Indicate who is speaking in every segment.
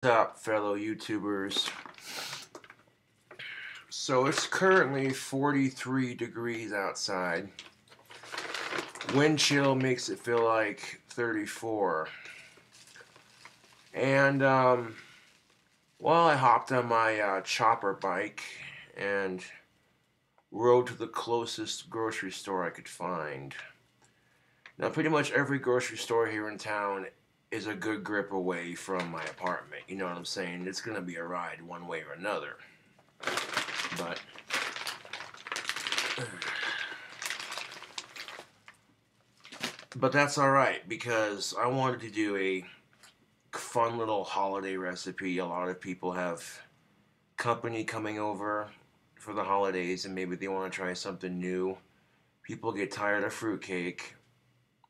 Speaker 1: What's up, fellow YouTubers? So it's currently 43 degrees outside. Wind chill makes it feel like 34. And, well, I hopped on my chopper bike and rode to the closest grocery store I could find. Now, pretty much every grocery store here in town is a good grip away from my apartment. You know what I'm saying? It's going to be a ride one way or another. But that's alright, because I wanted to do a fun little holiday recipe. A lot of people have company coming over for the holidays and maybe they want to try something new. People get tired of fruitcake.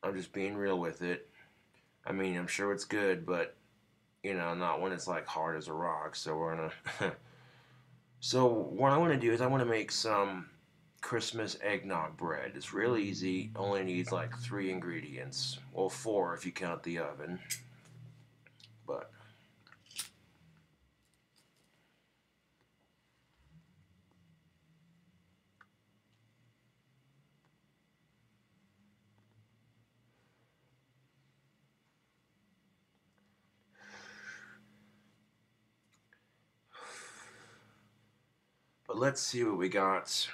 Speaker 1: I'm just being real with it. I mean, I'm sure it's good, but you know, not when it's like hard as a rock. So we're gonna So what I want to do is I want to make some Christmas eggnog bread. It's real easy. Only needs like 3 ingredients. Well, 4 if you count the oven. But let's see what we got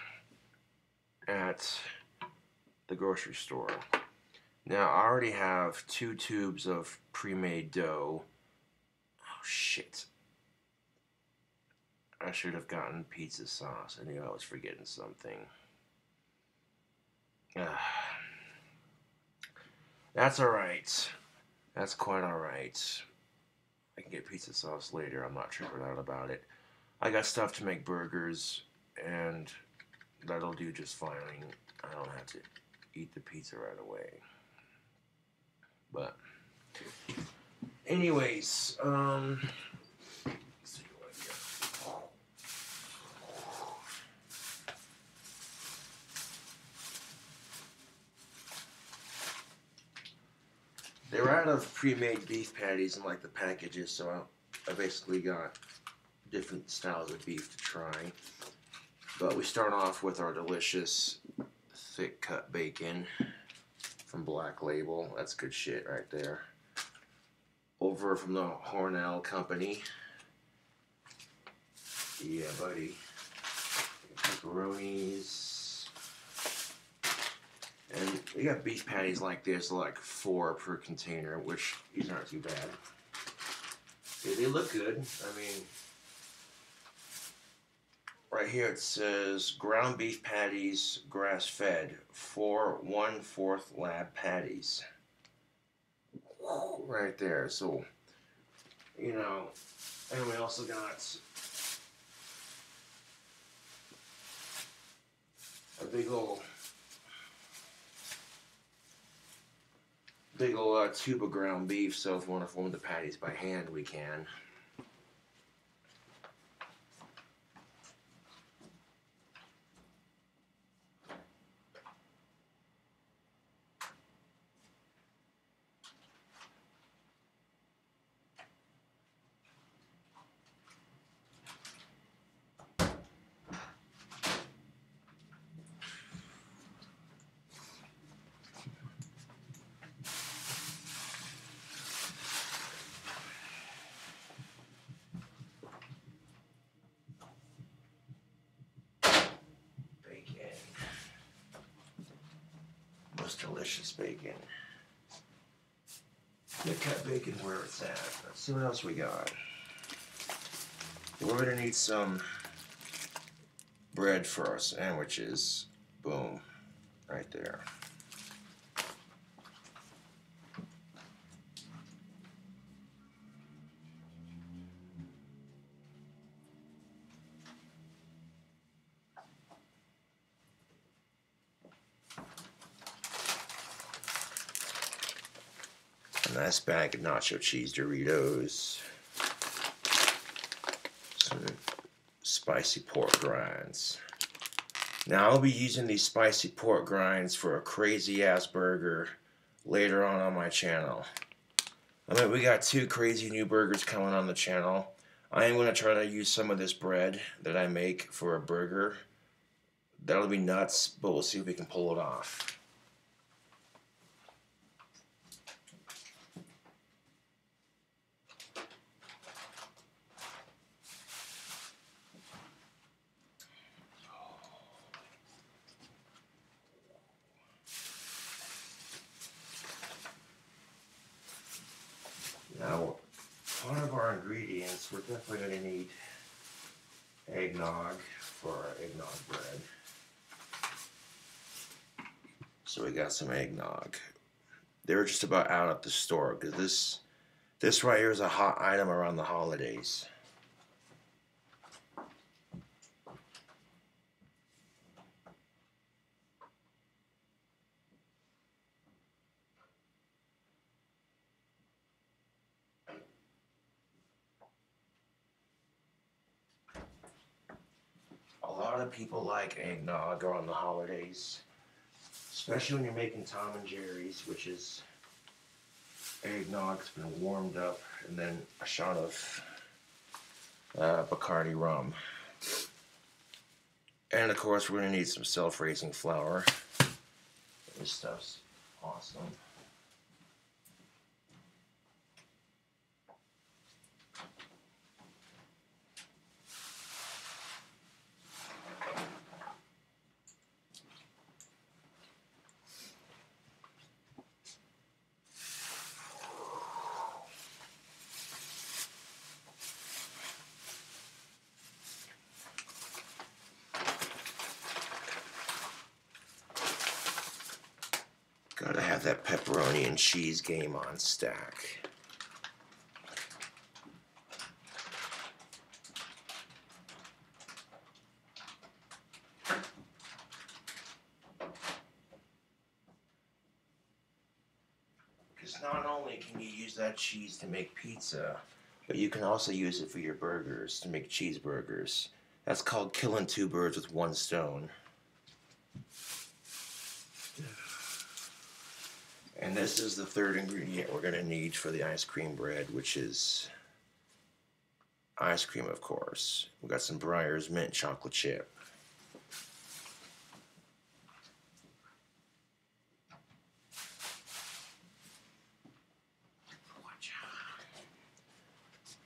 Speaker 1: at the grocery store. Now, I already have 2 tubes of pre-made dough. Oh, shit. I should have gotten pizza sauce. I knew I was forgetting something. That's alright. That's quite alright. I can get pizza sauce later. I'm not tripping out about it. I got stuff to make burgers, and that'll do just fine. I don't have to eat the pizza right away. But anyways, let's see what I got. They're out of pre-made beef patties in like the packages, so I basically got different styles of beef to try. But we start off with our delicious thick cut bacon from Black Label. That's good shit right there. Over from the Hormel Company. Yeah, buddy. Pepperonis. And we got beef patties like this, like 4 per container, which these aren't too bad. Yeah, they look good. I mean, right here it says ground beef patties, grass-fed, 4 1/4 lab patties. Right there. So, you know, and we also got a big old tube of ground beef. So if we want to form the patties by hand, we can. Delicious bacon. Thick cut bacon where it's at. Let's see what else we got. We're going to need some bread for our sandwiches. Boom. Right there. A nice bag of nacho cheese Doritos. Some spicy pork rinds. Now I'll be using these spicy pork rinds for a crazy ass burger later on my channel. I mean, we got 2 crazy new burgers coming on the channel. I am going to try to use some of this bread that I make for a burger. That'll be nuts, but we'll see if we can pull it off. Now, part of our ingredients, we're definitely going to need eggnog for our eggnog bread. So we got some eggnog. They were just about out at the store because this right here is a hot item around the holidays. A lot of people like eggnog around the holidays, especially when you're making Tom and Jerry's, which is eggnog's been warmed up and then a shot of Bacardi rum. And of course, we're going to need some self-raising flour. This stuff's awesome. Gotta have that pepperoni and cheese game on stack. Because not only can you use that cheese to make pizza, but you can also use it for your burgers, to make cheeseburgers. That's called killing 2 birds with 1 stone. And this is the 3rd ingredient we're going to need for the ice cream bread, which is ice cream, of course. We got some Breyers mint chocolate chip.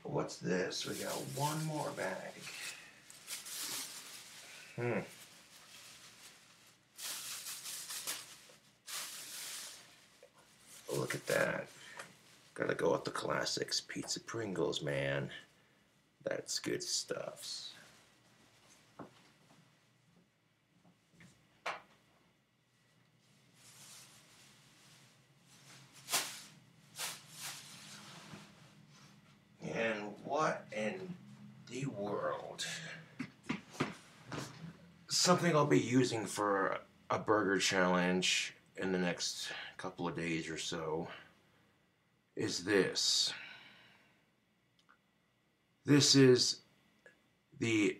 Speaker 1: What's this? We got 1 more bag. Look at that. Gotta go with the classics. Pizza Pringles, man. That's good stuff. And what in the world? Something I'll be using for a burger challenge in the next couple of days or so is this. This is the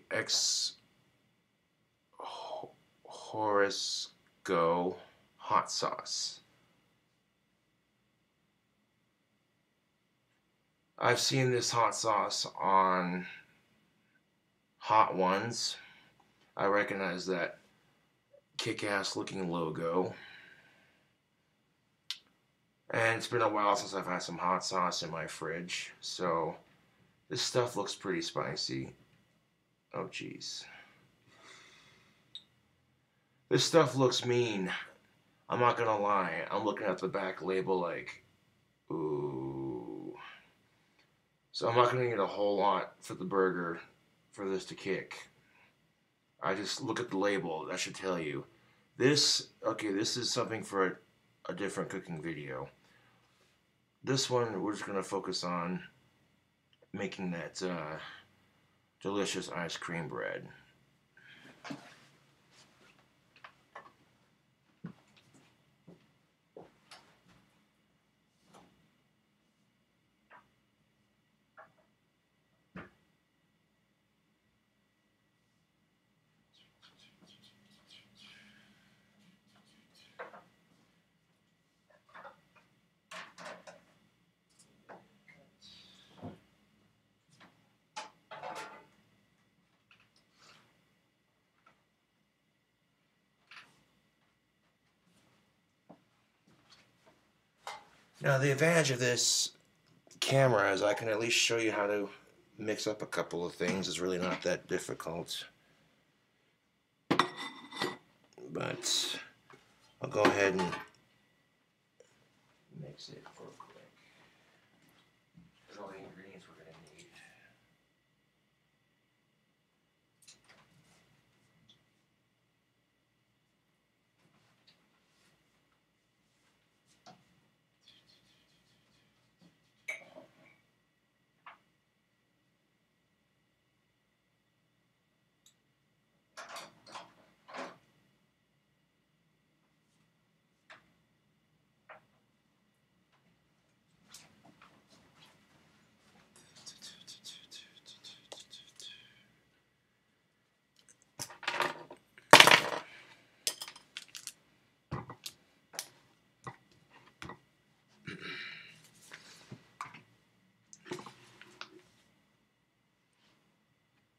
Speaker 1: Horosco hot sauce. I've seen this hot sauce on Hot Ones. I recognize that kick-ass looking logo. And it's been a while since I've had some hot sauce in my fridge, so this stuff looks pretty spicy. Oh jeez. This stuff looks mean. I'm not gonna lie. I'm looking at the back label like, ooh. So I'm not gonna need a whole lot for the burger for this to kick. I just look at the label. That should tell you. This is something for a different cooking video. This one, we're just going to focus on making that delicious ice cream bread. Now the advantage of this camera is I can at least show you how to mix up a couple of things. It's really not that difficult. But I'll go ahead and mix it real quick. There's all the ingredients we're going to need.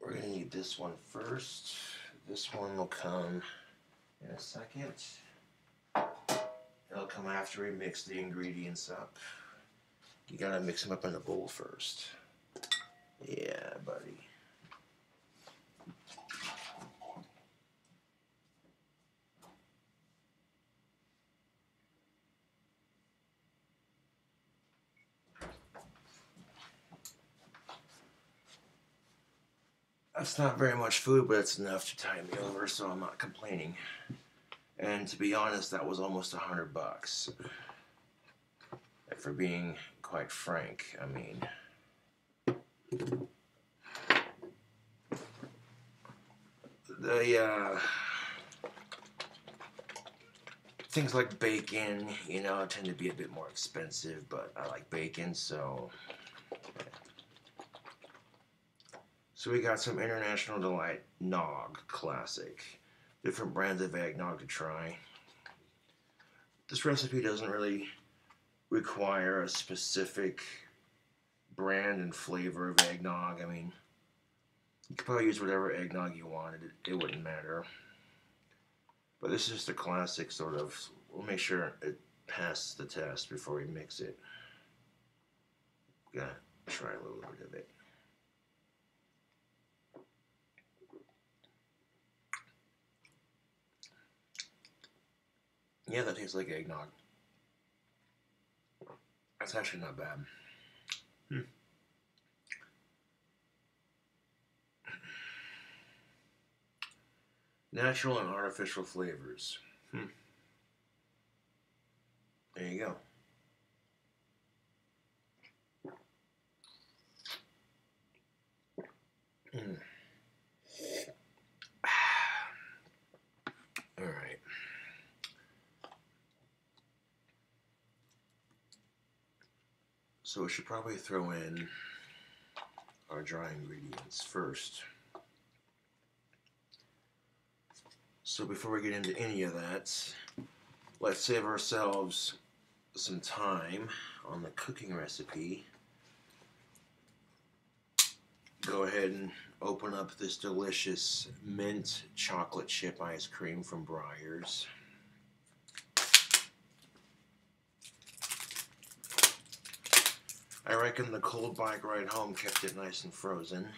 Speaker 1: We're going to need this one first. This one will come in a second. It'll come after we mix the ingredients up. You gotta mix them up in a bowl first. Yeah, buddy. That's not very much food, but it's enough to tide me over, so I'm not complaining. And to be honest, that was almost $100. For being quite frank, I mean, the things like bacon, you know, tend to be a bit more expensive, but I like bacon, so. So we got some International Delight Nog Classic. Different brands of eggnog to try. This recipe doesn't really require a specific brand and flavor of eggnog. I mean, you could probably use whatever eggnog you wanted. It wouldn't matter. But this is just a classic sort of. We'll make sure it passes the test before we mix it. Gotta try a little bit of it. Yeah, that tastes like eggnog. That's actually not bad. Natural and artificial flavors. There you go. All right. So we should probably throw in our dry ingredients first. So before we get into any of that, let's save ourselves some time on the cooking recipe. Go ahead and open up this delicious mint chocolate chip ice cream from Breyers. I reckon the cold bike ride home kept it nice and frozen.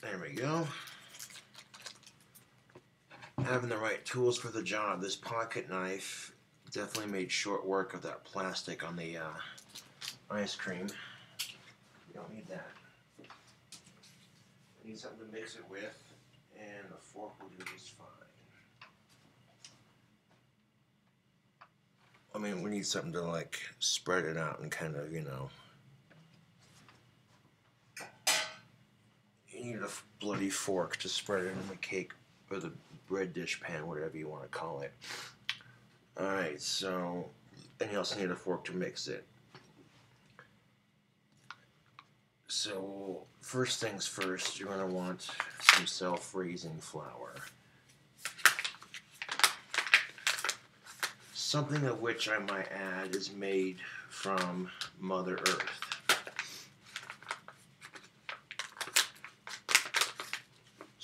Speaker 1: There we go. Having the right tools for the job. This pocket knife definitely made short work of that plastic on the ice cream. You don't need that. I need something to mix it with, and a fork will do just fine. I mean, we need something to like spread it out and kind of, you know. You need a bloody fork to spread it in the cake or the bread dish pan, whatever you want to call it. Alright, so, and you also need a fork to mix it. So, first things first, you're going to want some self-raising flour. Something of which I might add is made from Mother Earth.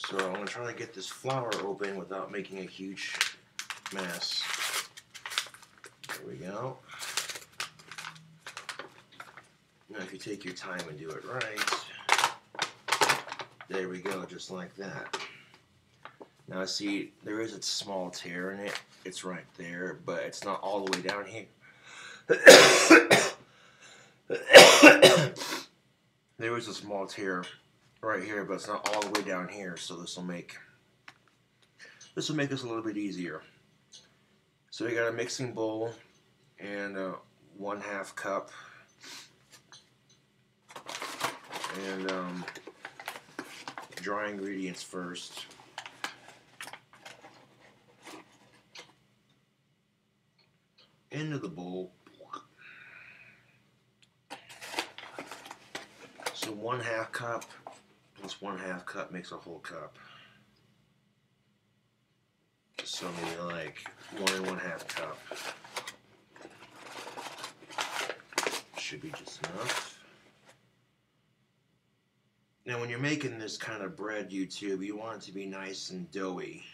Speaker 1: So I'm going to try to get this flour open without making a huge mess. There we go. Now if you take your time and do it right, there we go, just like that. Now see, there is a small tear in it. It's right there, but it's not all the way down here. There is a small tear right here, but it's not all the way down here, so this will make this a little bit easier. So we got a mixing bowl and 1/2 cup and dry ingredients first. Into the bowl. So 1/2 cup plus 1/2 cup makes a whole cup. So maybe like 1 1/2 cup should be just enough. Now when you're making this kind of bread, YouTube, you want it to be nice and doughy.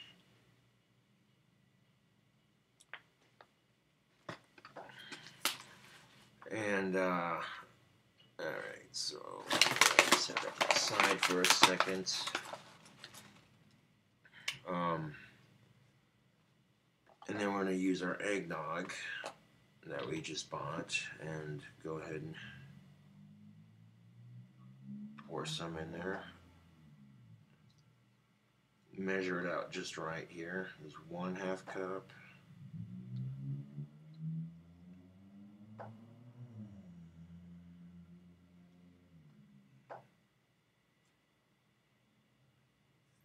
Speaker 1: And alright, so set that aside for a second. And then we're going to use our eggnog that we just bought and go ahead and pour some in there. Measure it out just right here. There's 1/2 cup.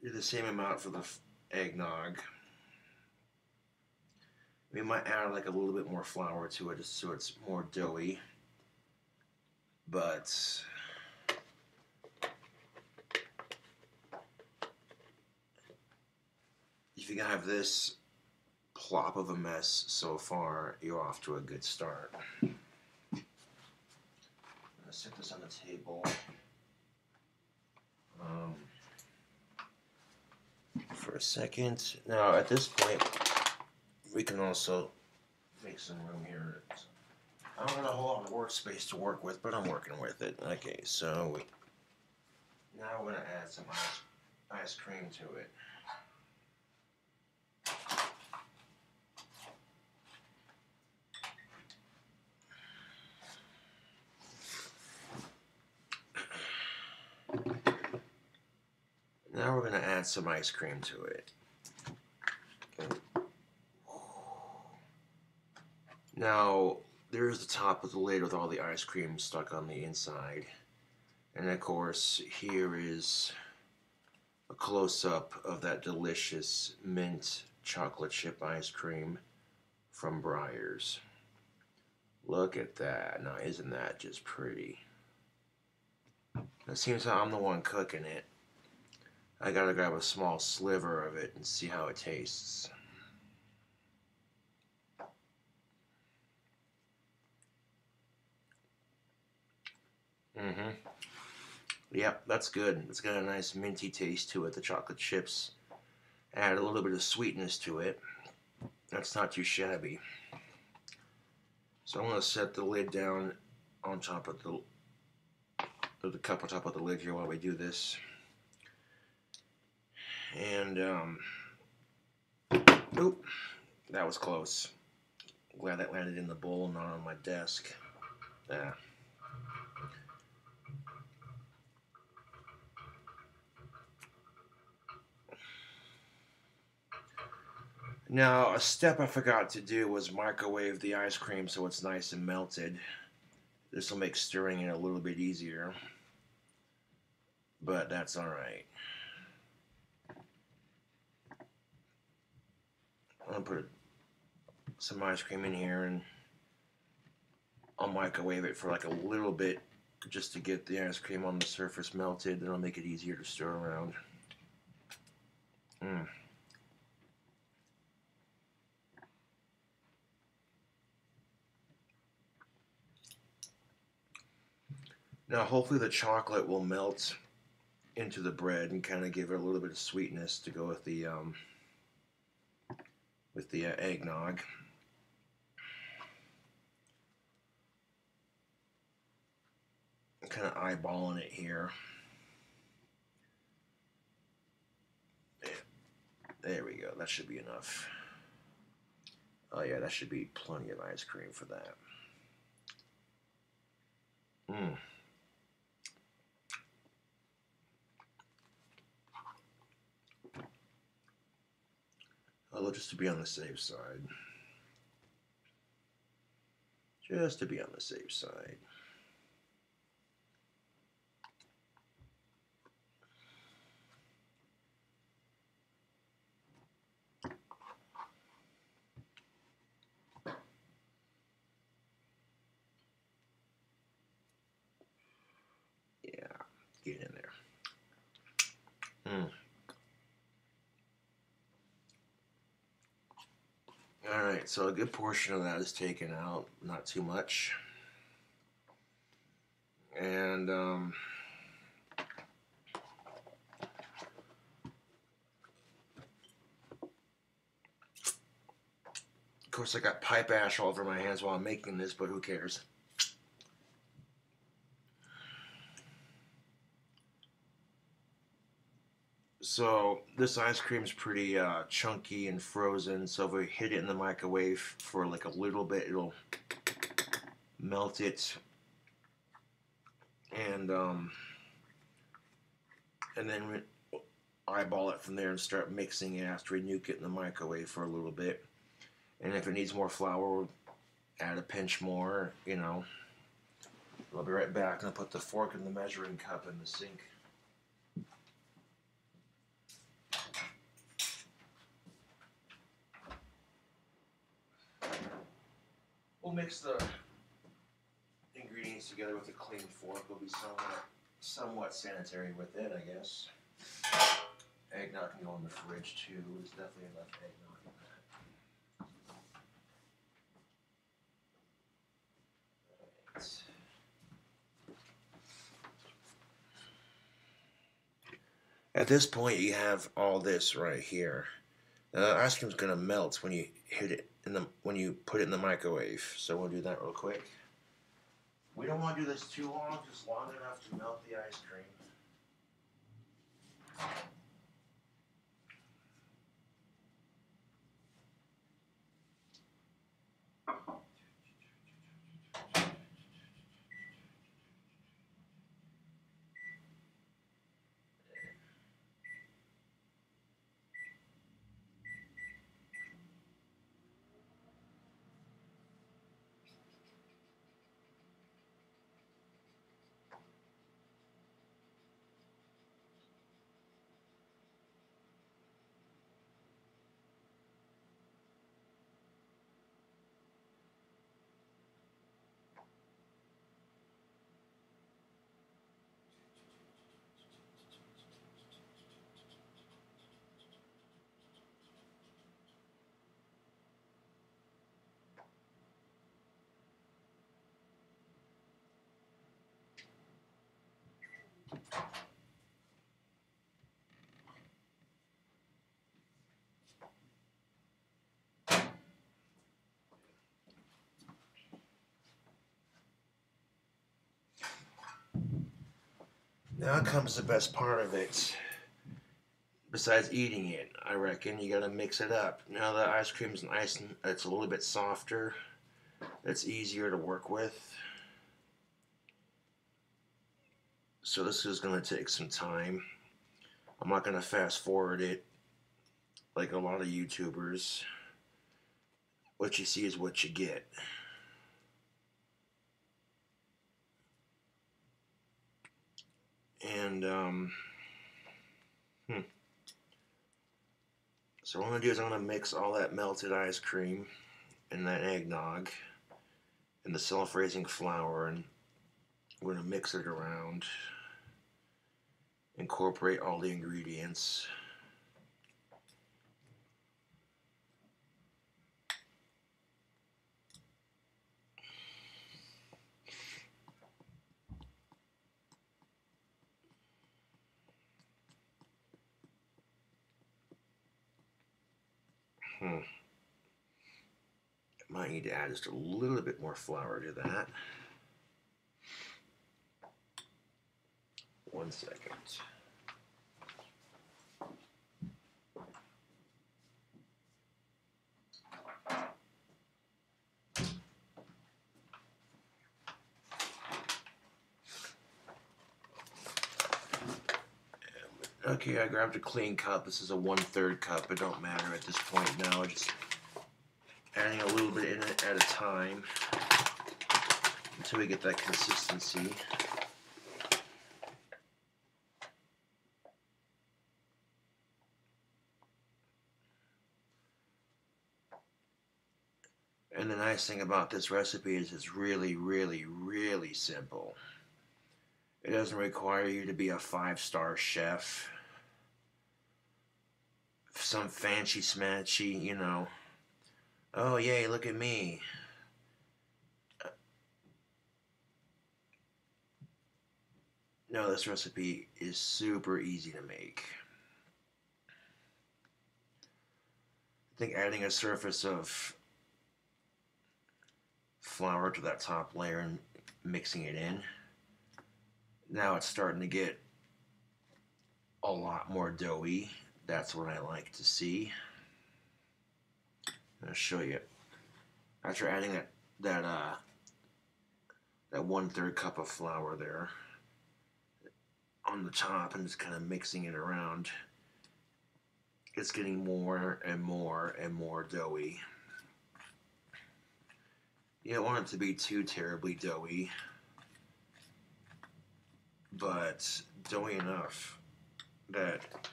Speaker 1: Do the same amount for the eggnog. We might add like a little bit more flour to it just so it's more doughy. But if you have this plop of a mess so far, you're off to a good start. I'm going to set this on the table. For a second. Now at this point, we can also make some room here. I don't have a whole lot of workspace to work with, but I'm working with it. Okay, so now we're going to add some ice cream to it. Now we're going to add some ice cream to it. Now, there's the top of the lid with all the ice cream stuck on the inside. And of course, here is a close-up of that delicious mint chocolate chip ice cream from Breyers. Look at that. Now, isn't that just pretty? It seems like I'm the one cooking it. I gotta grab a small sliver of it and see how it tastes. Yep, that's good. It's got a nice minty taste to it. The chocolate chips add a little bit of sweetness to it. That's not too shabby. So I'm going to set the lid down on top of the cup on top of the lid here while we do this. And, oop, that was close. Glad that landed in the bowl, not on my desk. Yeah. Now, a step I forgot to do was microwave the ice cream so it's nice and melted. This will make stirring it a little bit easier, but that's alright. I'm going to put some ice cream in here and I'll microwave it for like a little bit just to get the ice cream on the surface melted. Then I'll make it easier to stir around. Now hopefully the chocolate will melt into the bread and kind of give it a little bit of sweetness to go with the eggnog. I'm kind of eyeballing it here. There we go. That should be enough. Oh yeah, that should be plenty of ice cream for that. Mmm. Although just to be on the safe side. Just to be on the safe side. Yeah, get in there. Mm. Alright, so a good portion of that is taken out, not too much. And of course I got pipe ash all over my hands while I'm making this, but who cares? So this ice cream is pretty chunky and frozen, so if we hit it in the microwave for like a little bit, it'll melt it, and then eyeball it from there and start mixing it after we nuke it in the microwave for a little bit. And if it needs more flour, we'll add a pinch more, you know. I'll be right back, and I'll put the fork and the measuring cup in the sink. We'll mix the ingredients together with a clean fork. We'll be somewhat sanitary with it, I guess. Eggnog can go in the fridge too. There's definitely enough eggnog in that. Right. At this point, you have all this right here. Now, the ice cream's gonna melt when you hit it when you put it in the microwave. So we'll do that real quick. We don't want to do this too long, just long enough to melt the ice cream. Now comes the best part of it. Besides eating it, I reckon you gotta mix it up. Now the ice cream's nice and it's a little bit softer. It's easier to work with. So this is gonna take some time. I'm not gonna fast forward it like a lot of YouTubers. What you see is what you get. And so what I'm gonna do is I'm gonna mix all that melted ice cream and that eggnog and the self-raising flour, and we're gonna mix it around, incorporate all the ingredients. Might need to add just a little bit more flour to that. 1 second. Okay, I grabbed a clean cup. This is a 1/3 cup. It don't matter at this point now. Just adding a little bit in it at a time until we get that consistency. And the nice thing about this recipe is it's really, really, really simple. It doesn't require you to be a 5-star chef. Some fancy smanchy, you know. Oh, yay, look at me. No, this recipe is super easy to make. I think adding a surface of flour to that top layer and mixing it in, now it's starting to get a lot more doughy. That's what I like to see. I'll show you. After adding that 1/3 cup of flour there on the top and just kind of mixing it around, it's getting more and more and more doughy. You don't want it to be too terribly doughy, but doughy enough that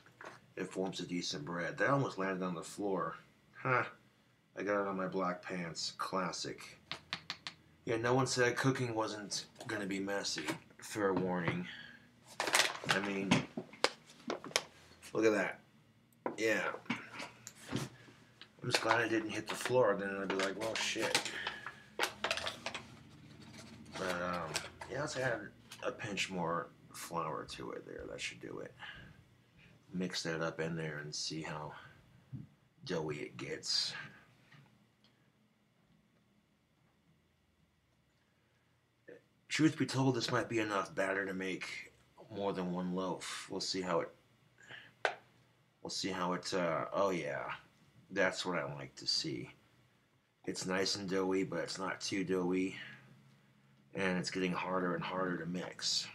Speaker 1: it forms a decent bread. That almost landed on the floor. Huh. I got it on my black pants. Classic. Yeah, no one said cooking wasn't going to be messy. Fair warning. I mean, look at that. Yeah. I'm just glad I didn't hit the floor. Then I'd be like, well, shit. But, yeah, let's add a pinch more flour to it there. That should do it. Mix that up in there and see how doughy it gets. Truth be told, this might be enough batter to make more than one loaf. We'll see how it. Oh yeah, that's what I like to see. It's nice and doughy, but it's not too doughy, and it's getting harder and harder to mix.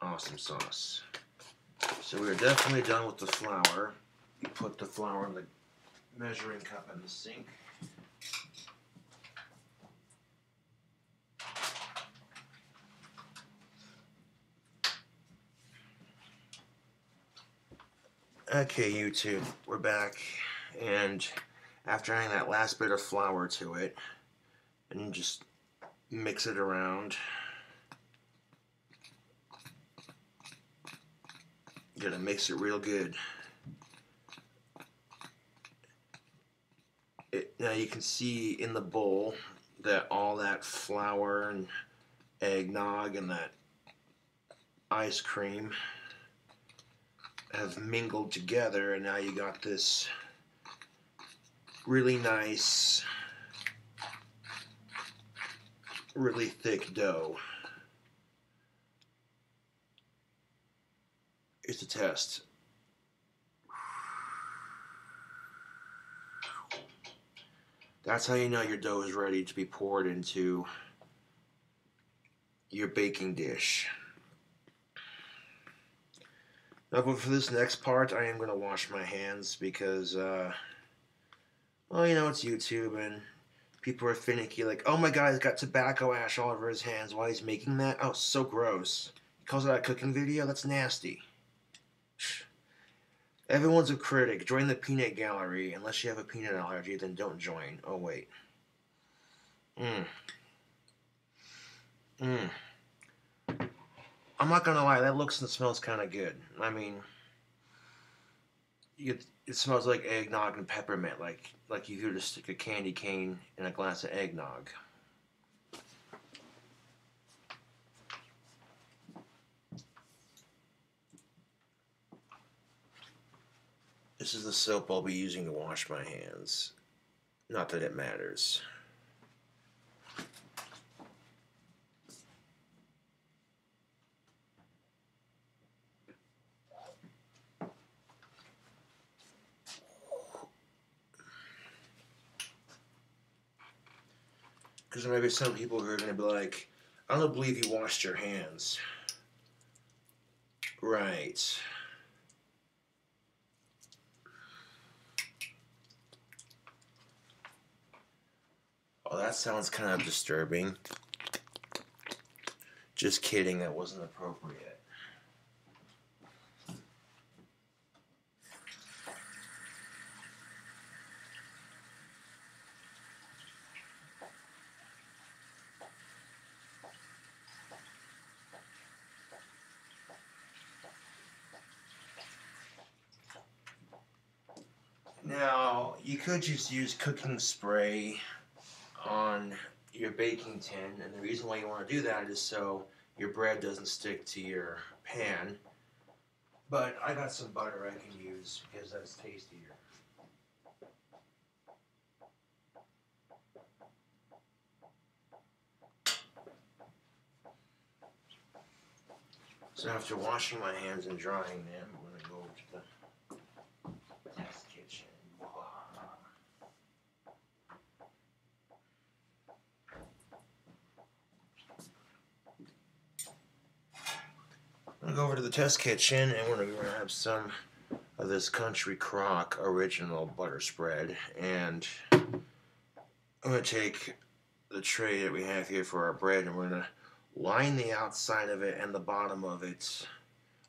Speaker 1: Awesome sauce. So we're definitely done with the flour. You put the flour in the measuring cup in the sink. Okay, YouTube, we're back, and after adding that last bit of flour to it, and just mix it around. Gotta mix it real good. Now you can see in the bowl that all that flour and eggnog and that ice cream have mingled together, and now you got this really nice, really thick dough. It's a test. That's how you know your dough is ready to be poured into your baking dish. Now, but for this next part, I am going to wash my hands because, well, you know, it's YouTube and people are finicky, like, oh my god, he's got tobacco ash all over his hands while he's making that. Oh, so gross. He calls that a cooking video? That's nasty. Everyone's a critic. Join the peanut gallery. Unless you have a peanut allergy, then don't join. Oh, wait. I'm not gonna lie, that looks and smells kind of good. I mean, it smells like eggnog and peppermint, like you could just stick a candy cane in a glass of eggnog. This is the soap I'll be using to wash my hands. Not that it matters. Because there may be some people who are going to be like, I don't believe you washed your hands. Right. Oh, that sounds kind of disturbing. Just kidding, that wasn't appropriate. Now, you could just use cooking spray on your baking tin, and the reason why you want to do that is so your bread doesn't stick to your pan. But I got some butter I can use because that's tastier. So after washing my hands and drying them, I'm going to go over to the test kitchen. I'm going to go over to the test kitchen and we're going to grab some of this Country Crock original butter spread, and I'm going to take the tray that we have here for our bread and we're going to line the outside of it and the bottom of it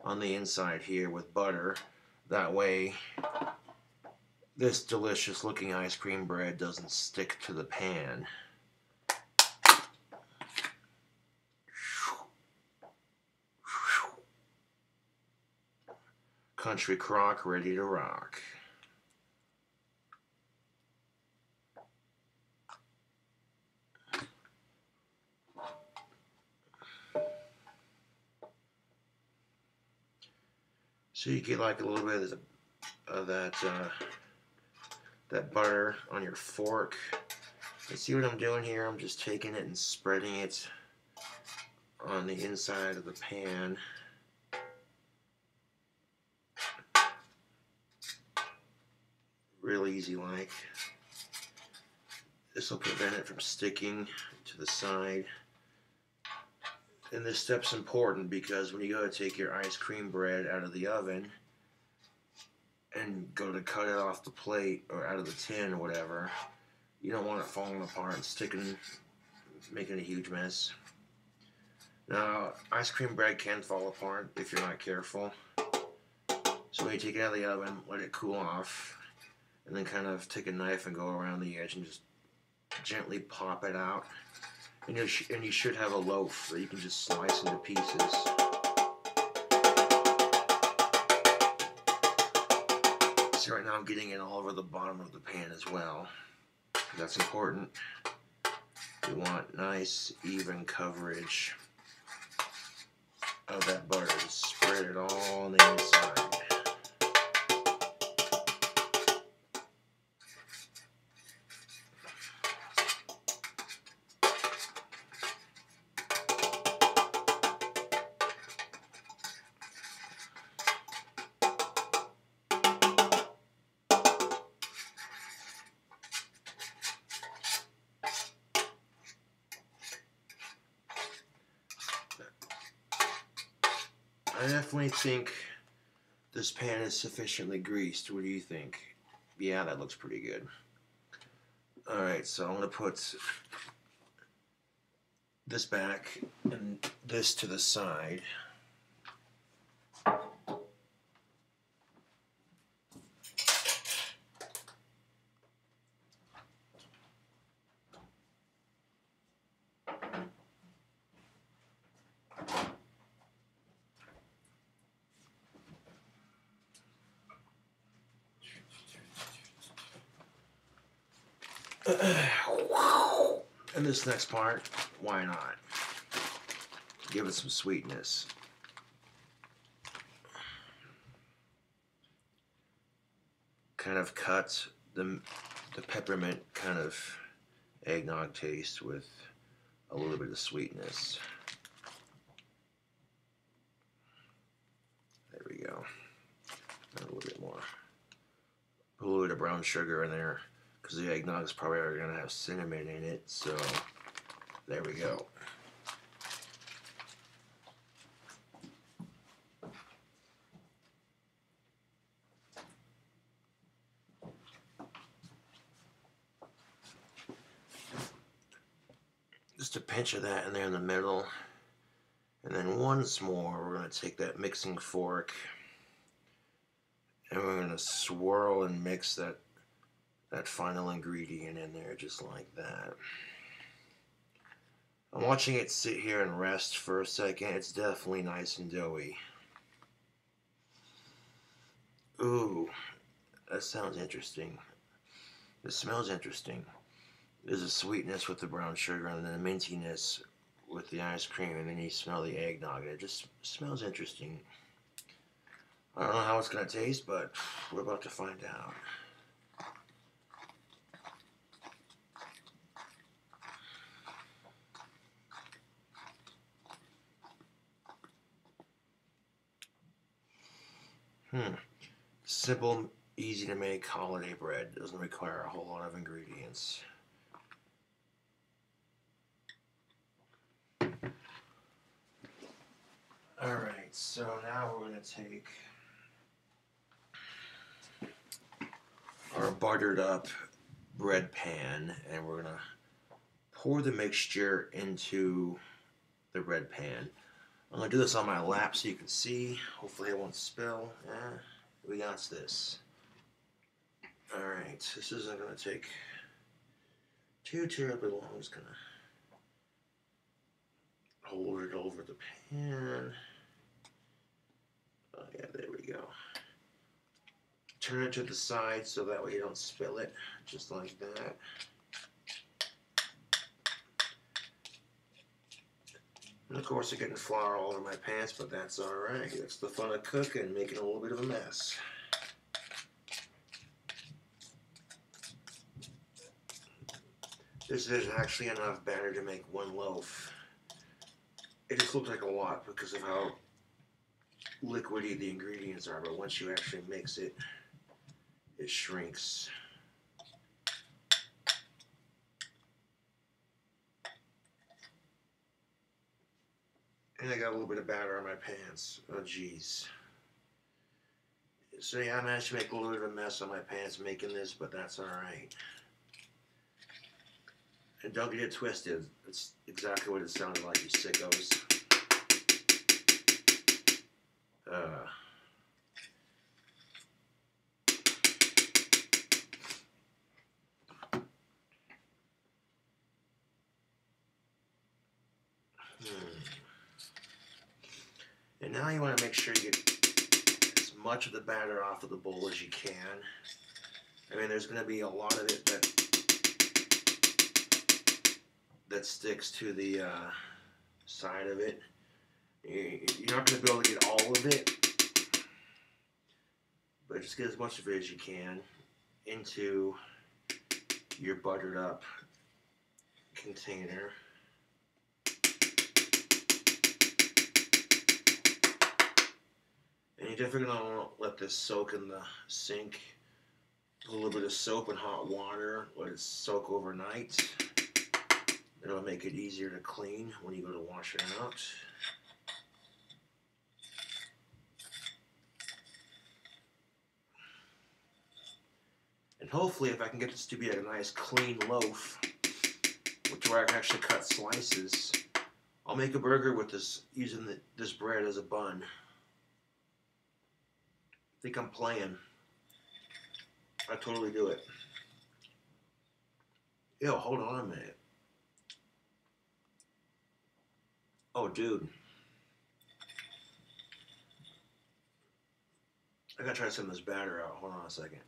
Speaker 1: on the inside here with butter. That way this delicious looking ice cream bread doesn't stick to the pan. Country Crock ready to rock. So you get like a little bit of that butter on your fork. You see what I'm doing here? I'm just taking it and spreading it on the inside of the pan. Real easy like. This will prevent it from sticking to the side. And this step's important because when you go to take your ice cream bread out of the oven and go to cut it off the plate or out of the tin or whatever, you don't want it falling apart and sticking, making a huge mess. Now, ice cream bread can fall apart if you're not careful. So when you take it out of the oven, let it cool off, and then kind of take a knife and go around the edge and just gently pop it out. And you should have a loaf that you can just slice into pieces. So right now I'm getting it all over the bottom of the pan as well. That's important. You want nice, even coverage of that butter. Just spread it all on the inside. I definitely think this pan is sufficiently greased. What do you think? Yeah, that looks pretty good. Alright, so I'm going to put this back and this to the side. And this next part, why not? Give it some sweetness. kind of cut the peppermint kind of eggnog taste with a little bit of sweetness. There we go. A little bit more. Put a little bit of brown sugar in there because the eggnog is probably going to have cinnamon in it. So there we go. Just a pinch of that in there in the middle. And then once more, we're going to take that mixing fork and we're going to swirl and mix that final ingredient in there just like that. I'm watching it sit here and rest for a second. It's definitely nice and doughy. Ooh, that sounds interesting. It smells interesting. There's a sweetness with the brown sugar and then a mintiness with the ice cream, and then you smell the eggnog, and it just smells interesting. I don't know how it's going to taste, but we're about to find out. Simple, easy to make holiday bread. Doesn't require a whole lot of ingredients. Alright, so now we're going to take our buttered up bread pan and we're going to pour the mixture into the bread pan. I'm going to do this on my lap so you can see. Hopefully it won't spill. We got this. Alright, this isn't going to take too terribly long. I'm just going to hold it over the pan. Oh yeah, there we go. Turn it to the side so that way you don't spill it, just like that. And of course, I'm getting flour all over my pants, but that's alright. That's the fun of cooking, making a little bit of a mess. This is actually enough batter to make one loaf. It just looks like a lot because of how liquidy the ingredients are, but once you actually mix it, it shrinks. And I got a little bit of batter on my pants. Oh geez. So yeah, I managed to make a little bit of a mess on my pants making this, but that's alright. And don't get it twisted. It's exactly what it sounded like, you sickos. And now you want to make sure you get as much of the batter off of the bowl as you can. I mean, there's going to be a lot of it that sticks to the side of it. You're not going to be able to get all of it, but just get as much of it as you can into your buttered up container. And you're definitely going to want to let this soak in the sink. Put a little bit of soap and hot water. Let it soak overnight. It'll make it easier to clean when you go to wash it out. And hopefully, if I can get this to be a nice clean loaf, where I can actually cut slices, I'll make a burger with this, using this bread as a bun. I think I'm playing. I totally do it. Yo, hold on a minute. Oh, dude. I gotta try some of this batter out. Hold on a second.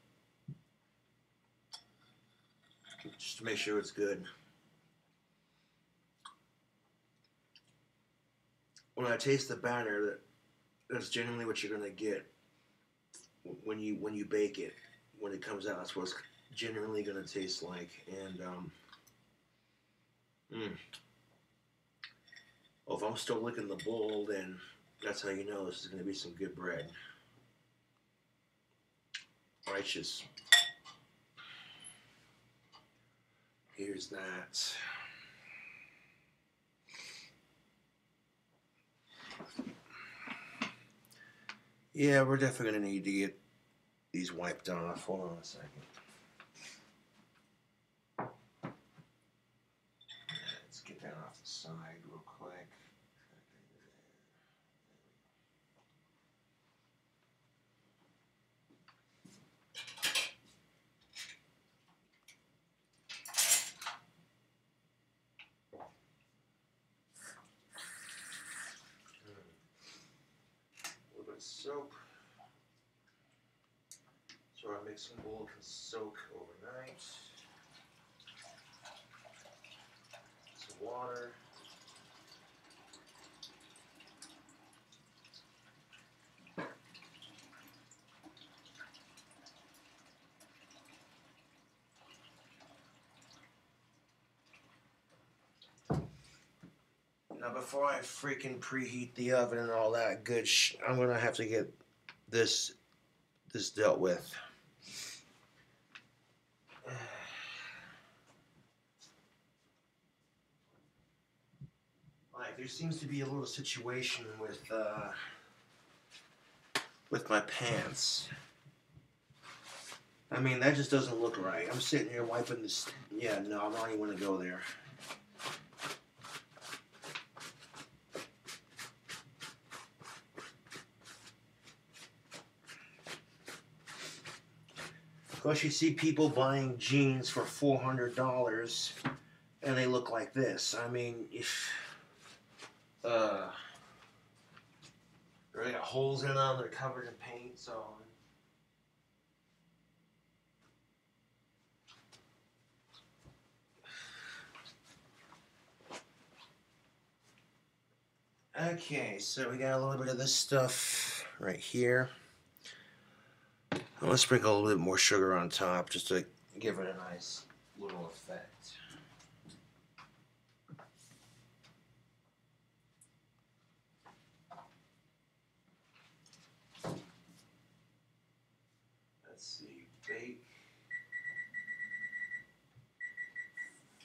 Speaker 1: Just to make sure it's good. When I taste the batter, that's generally what you're gonna get when you bake it. when it comes out, that's what it's genuinely going to taste like. And well, if I'm still licking the bowl, then that's how you know this is going to be some good bread. Righteous. Here's that. Yeah, we're definitely going to need to get these wiped off. Hold on a second. Let's get that off the side real quick. A little bit of soap. So our mixing bowl can soak overnight. Some water. Now before I freaking preheat the oven and all that good I'm gonna have to get this dealt with. Like there seems to be a little situation with my pants. I mean that just doesn't look right. I'm sitting here wiping this. Yeah, no, I don't even want to go there. Of course, you see people buying jeans for $400, and they look like this. I mean, if they got holes in them, they're covered in paint, so. Okay, so we got a little bit of this stuff right here. I'm gonna sprinkle a little bit more sugar on top just to give it a nice little effect. Let's see, bake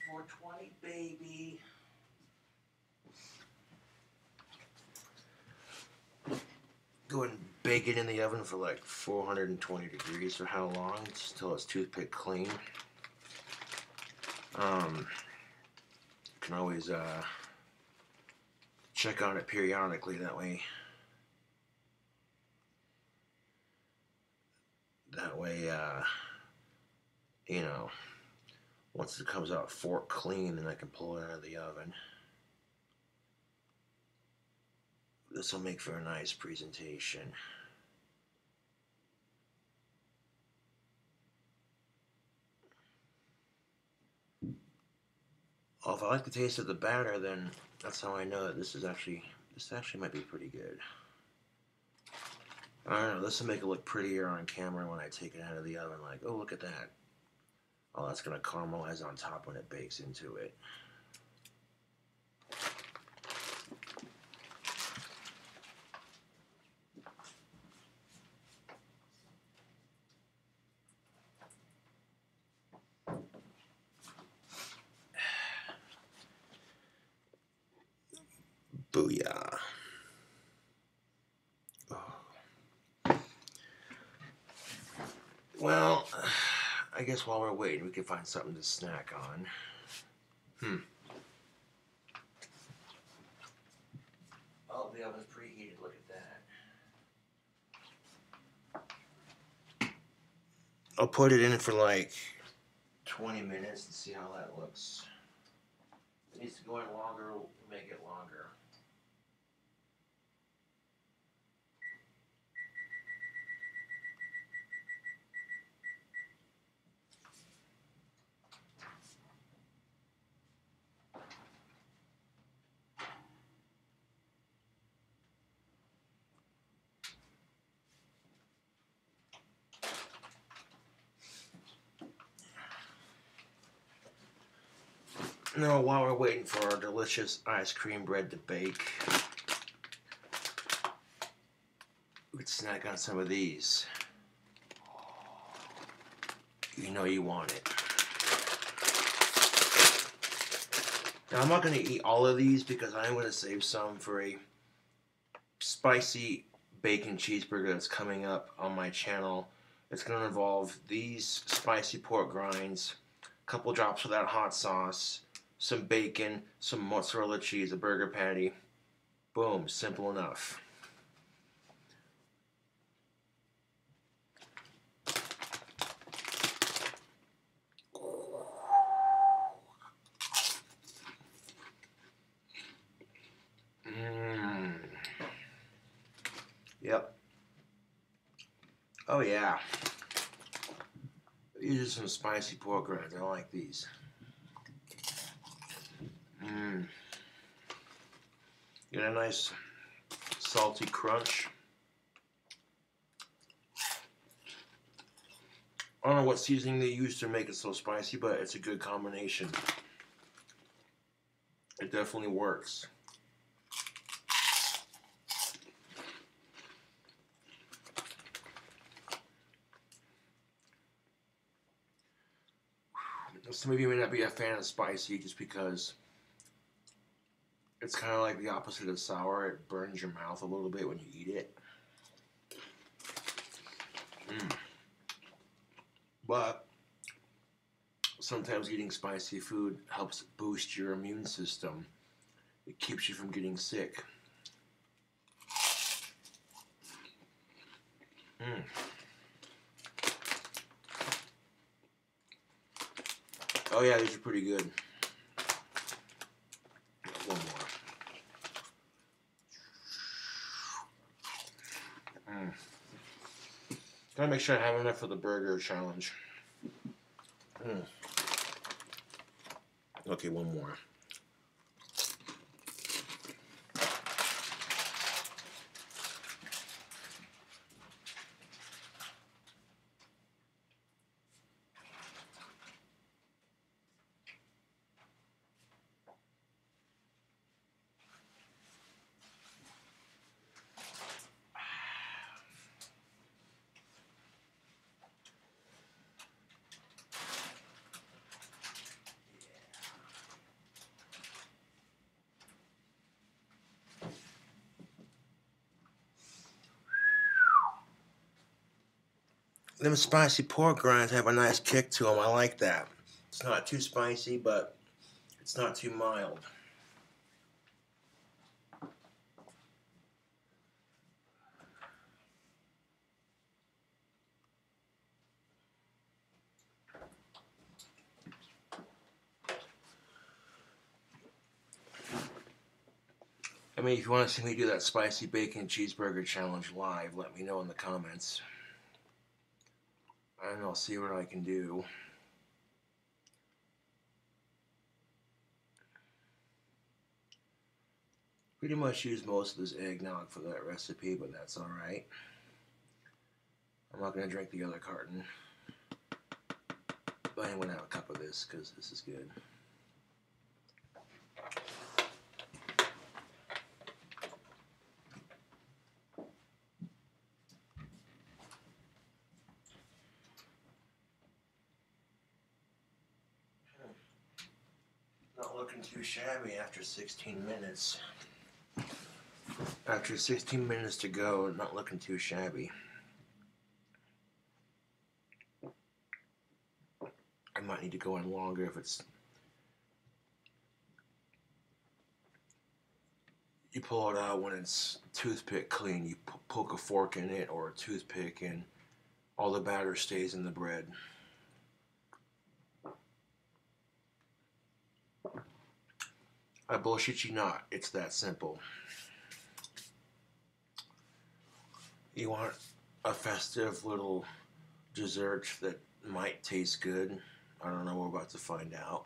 Speaker 1: 420, baby. Go ahead and bake it in the oven for like 420 degrees for how long? Just until it's toothpick clean. Can always check on it periodically. That way, you know, once it comes out fork clean, then I can pull it out of the oven. This will make for a nice presentation. Oh, if I like the taste of the batter, then that's how I know that this actually might be pretty good. I don't know, this will make it look prettier on camera when I take it out of the oven. Like, oh, look at that. Oh, that's going to caramelize on top when it bakes into it. Booyah. Oh. Well, I guess while we're waiting, we can find something to snack on. Oh, the oven's preheated. Look at that. I'll put it in for like 20 minutes and see how that looks. If it needs to go in longer, we'll make it longer. Now, while we're waiting for our delicious ice cream bread to bake, we could snack on some of these. You know you want it. Now, I'm not going to eat all of these because I'm going to save some for a spicy bacon cheeseburger that's coming up on my channel. It's going to involve these spicy pork grinds, a couple drops of that hot sauce, some bacon, some mozzarella cheese, a burger patty. Boom, simple enough. Yep. Oh yeah. These are some spicy pork rinds. I like these. Get a nice salty crunch. I don't know what seasoning they use to make it so spicy, but it's a good combination. It definitely works. Some of you may not be a fan of spicy just because it's kind of like the opposite of sour. It burns your mouth a little bit when you eat it. But sometimes eating spicy food helps boost your immune system. It keeps you from getting sick. Oh yeah, these are pretty good. One more. Gotta make sure I have enough for the burger challenge. Okay, one more. Them spicy pork rinds have a nice kick to them. I like that. It's not too spicy, but it's not too mild. I mean, if you want to see me do that spicy bacon cheeseburger challenge live, let me know in the comments. And I'll see what I can do. Pretty much use most of this eggnog for that recipe, but that's alright. I'm not going to drink the other carton. But I'm going to have a cup of this because this is good. Not looking too shabby after 16 minutes. After 16 minutes to go, not looking too shabby. I might need to go in longer if it's... You pull it out when it's toothpick clean. You poke a fork in it or a toothpick and all the batter stays in the bread. I bullshit you not. It's that simple. You want a festive little dessert that might taste good. I don't know, we're about to find out.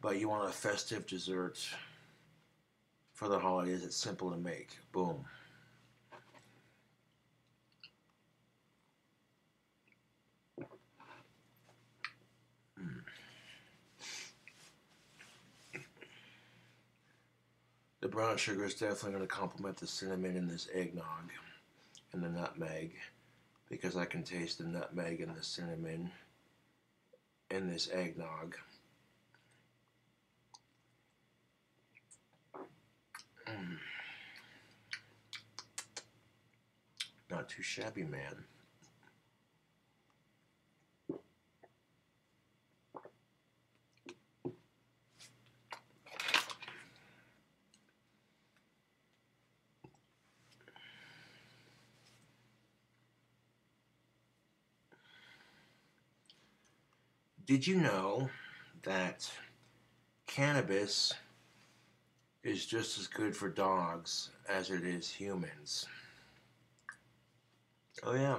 Speaker 1: But you want a festive dessert for the holidays. It's simple to make. Boom. brown sugar is definitely going to complement the cinnamon in this eggnog and the nutmeg, because I can taste the nutmeg and the cinnamon in this eggnog. Not too shabby, man. Did you know that cannabis is just as good for dogs as it is humans? Oh, yeah.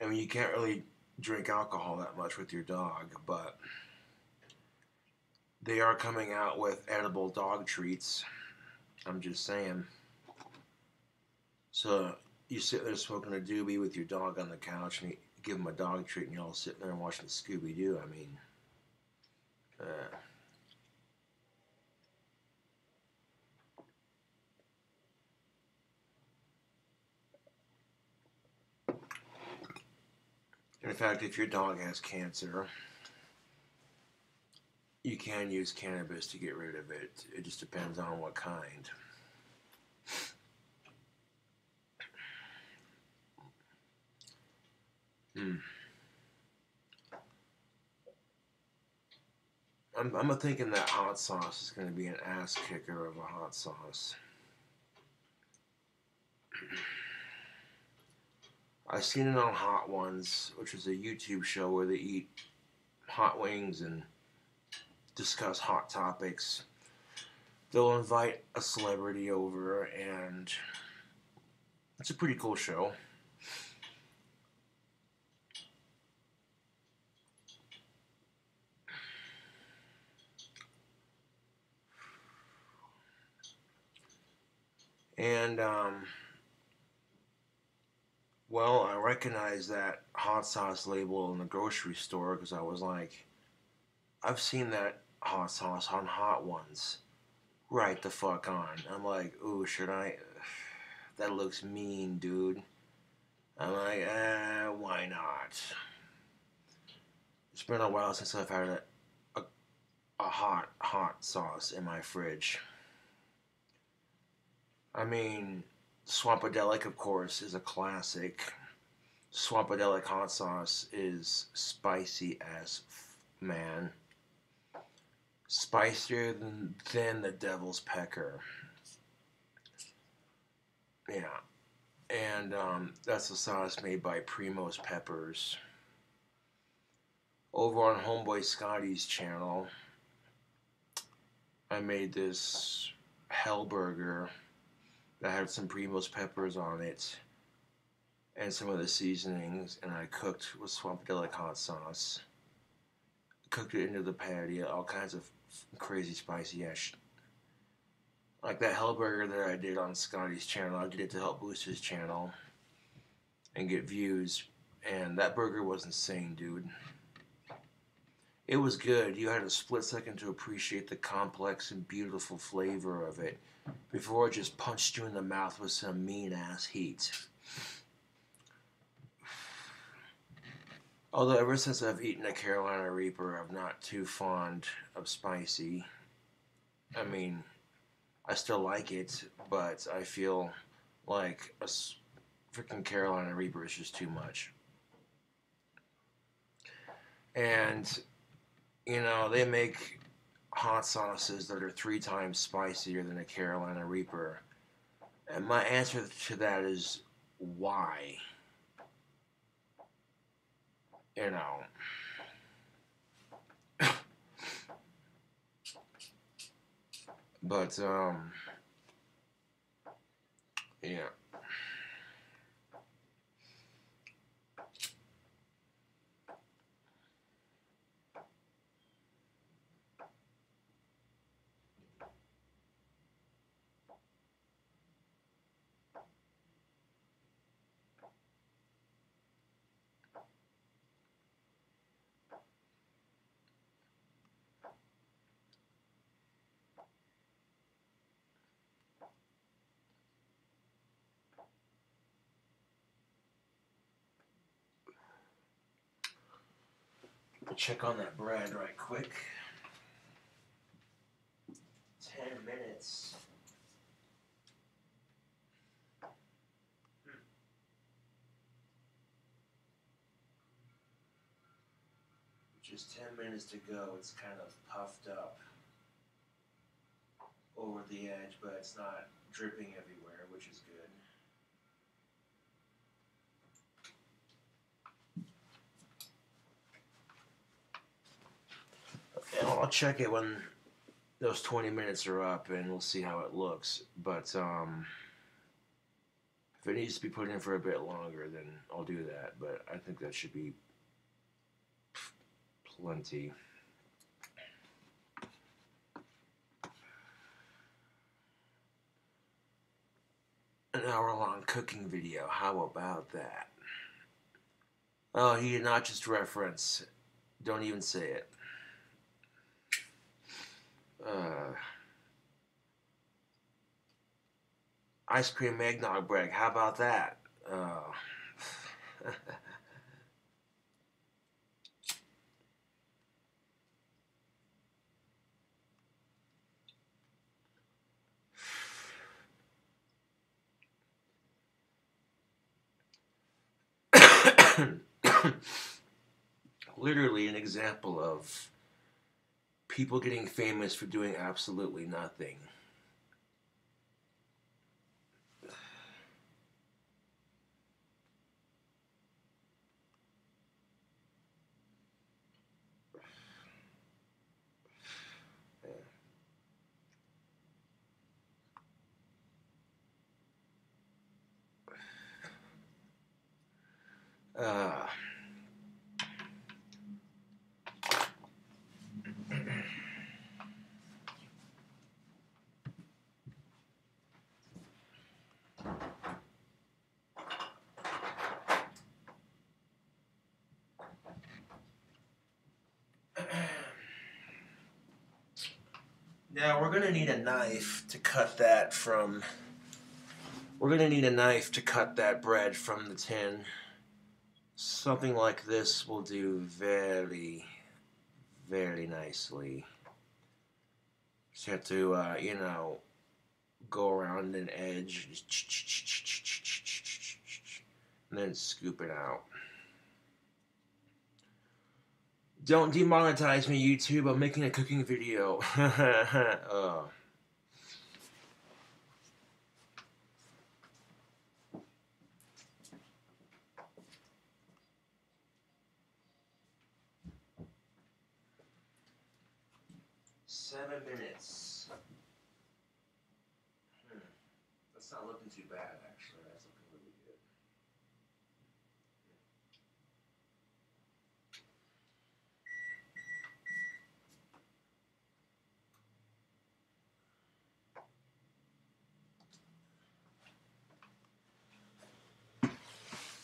Speaker 1: I mean, you can't really drink alcohol that much with your dog, but they are coming out with edible dog treats. I'm just saying. So you sit there smoking a doobie with your dog on the couch, and you give him a dog treat, and you're all sitting there and watching Scooby Doo. I mean, uh, in fact, if your dog has cancer, you can use cannabis to get rid of it. It just depends on what kind. Mm. I'm thinking that hot sauce is going to be an ass kicker of a hot sauce. I've seen it on Hot Ones, which is a YouTube show where they eat hot wings and discuss hot topics. They'll invite a celebrity over, and it's a pretty cool show. And, well, I recognized that hot sauce label in the grocery store because I was like, I've seen that hot sauce on Hot Ones. Right the fuck on. I'm like, ooh, should I? That looks mean, dude. I'm like, why not? It's been a while since I've had a hot sauce in my fridge. I mean, Swampadelic, of course, is a classic. Swampadelic hot sauce is spicy as man. Spicier than the devil's pecker. Yeah. And that's a sauce made by Primo's Peppers. Over on Homeboy Scotty's channel, I made this hell burger that had some Primo's Peppers on it and some of the seasonings, and I cooked with Swampadelic hot sauce. Cooked it into the patty, all kinds of crazy spicy ass. Like that hell burger that I did on Scotty's channel, I did it to help boost his channel and get views. And that burger was insane, dude. It was good. You had a split second to appreciate the complex and beautiful flavor of it before it just punched you in the mouth with some mean ass heat. Although ever since I've eaten a Carolina Reaper, I'm not too fond of spicy. I mean, I still like it, but I feel like a freaking Carolina Reaper is just too much. And, you know, they make hot sauces that are 3 times spicier than a Carolina Reaper. And my answer to that is why? You know. But, yeah. Check on that bread right quick. 10 minutes. Just 10 minutes to go. It's kind of puffed up over the edge, but it's not dripping everywhere, which is good. And I'll check it when those 20 minutes are up, and we'll see how it looks. But if it needs to be put in for a bit longer, then I'll do that. But I think that should be plenty. An hour-long cooking video. How about that? Oh, he did not just reference. Don't even say it. Ice cream eggnog bread. How about that? Literally an example of people getting famous for doing absolutely nothing. Uh, Now we're gonna need a knife to cut that from. We're gonna need a knife to cut that bread from the tin. Something like this will do very, very nicely. Just have to, go around an edge, and then scoop it out. Don't demonetize me, YouTube. I'm making a cooking video. Oh. Seven minutes. That's not looking too bad, actually. That's looking really good.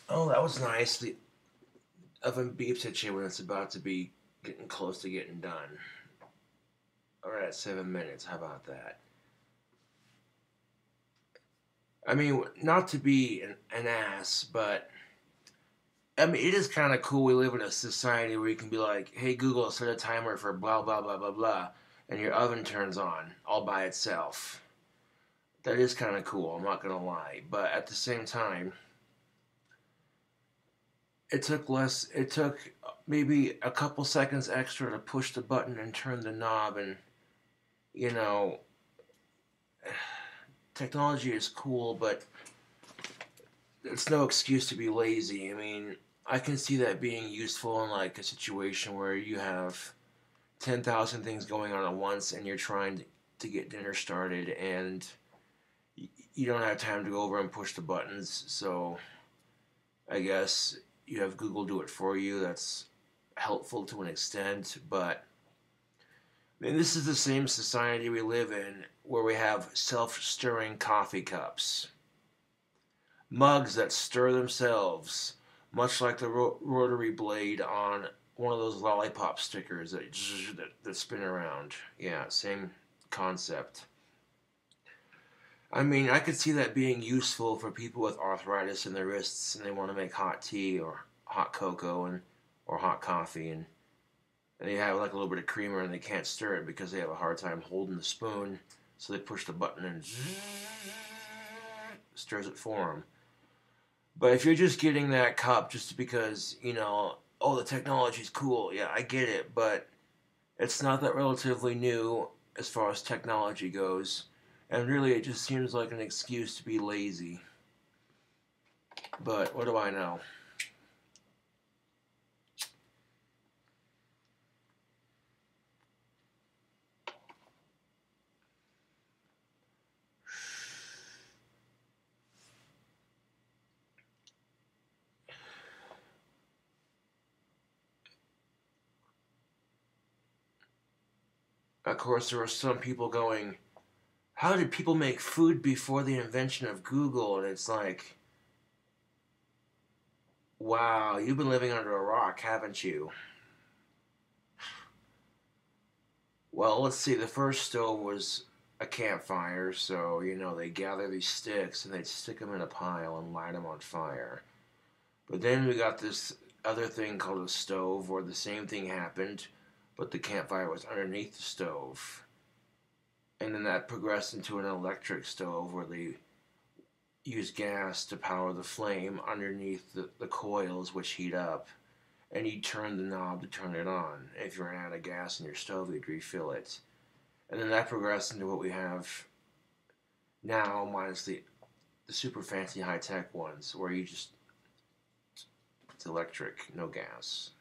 Speaker 1: Oh, that was nice. The oven beeps at you when it's about to be getting close to getting done. Alright, at 7 minutes. How about that? I mean, not to be an ass, but I mean, it is kind of cool. We live in a society where you can be like, hey, Google, set a timer for blah, blah, blah, blah, blah, and your oven turns on all by itself. That is kind of cool, I'm not going to lie. But at the same time, it took maybe a couple seconds extra to push the button and turn the knob, and, technology is cool, but it's no excuse to be lazy. I mean, I can see that being useful in like a situation where you have 10,000 things going on at once and you're trying to get dinner started and you don't have time to go over and push the buttons. So I guess you have Google do it for you. That's helpful to an extent, but I mean, this is the same society we live in where we have self-stirring coffee cups. Mugs that stir themselves, much like the rotary blade on one of those lollipop stickers that spin around. Yeah, same concept. I mean, I could see that being useful for people with arthritis in their wrists and they want to make hot tea or hot cocoa or hot coffee, and and they have like a little bit of creamer and they can't stir it because they have a hard time holding the spoon. So they push the button and stirs it for them. But if you're just getting that cup just because, oh, the technology's cool, yeah, I get it, but it's not that relatively new as far as technology goes. And really, it just seems like an excuse to be lazy. But what do I know? Of course, there are some people going, how did people make food before the invention of Google? And it's like, wow, you've been living under a rock, haven't you? Well, let's see, the first stove was a campfire, so, they gather these sticks and they'd stick them in a pile and light them on fire. But then we got this other thing called a stove where the same thing happened, but the campfire was underneath the stove. And then that progressed into an electric stove where they use gas to power the flame underneath the coils, which heat up. And you turn the knob to turn it on. If you're out of gas in your stove, you'd refill it. And then that progressed into what we have now, minus the super fancy high tech ones, where it's electric, no gas.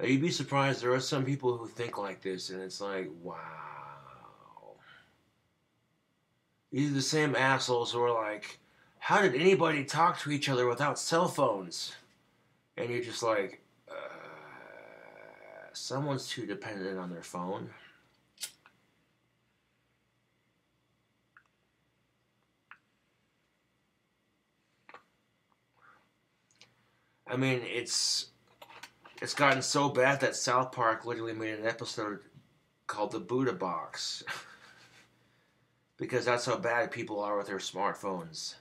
Speaker 1: You'd be surprised. There are some people who think like this, and it's like, wow. These are the same assholes who are like, how did anybody talk to each other without cell phones? And you're just like, someone's too dependent on their phone. I mean, it's gotten so bad that South Park literally made an episode called the Buddha Box. Because that's how bad people are with their smartphones.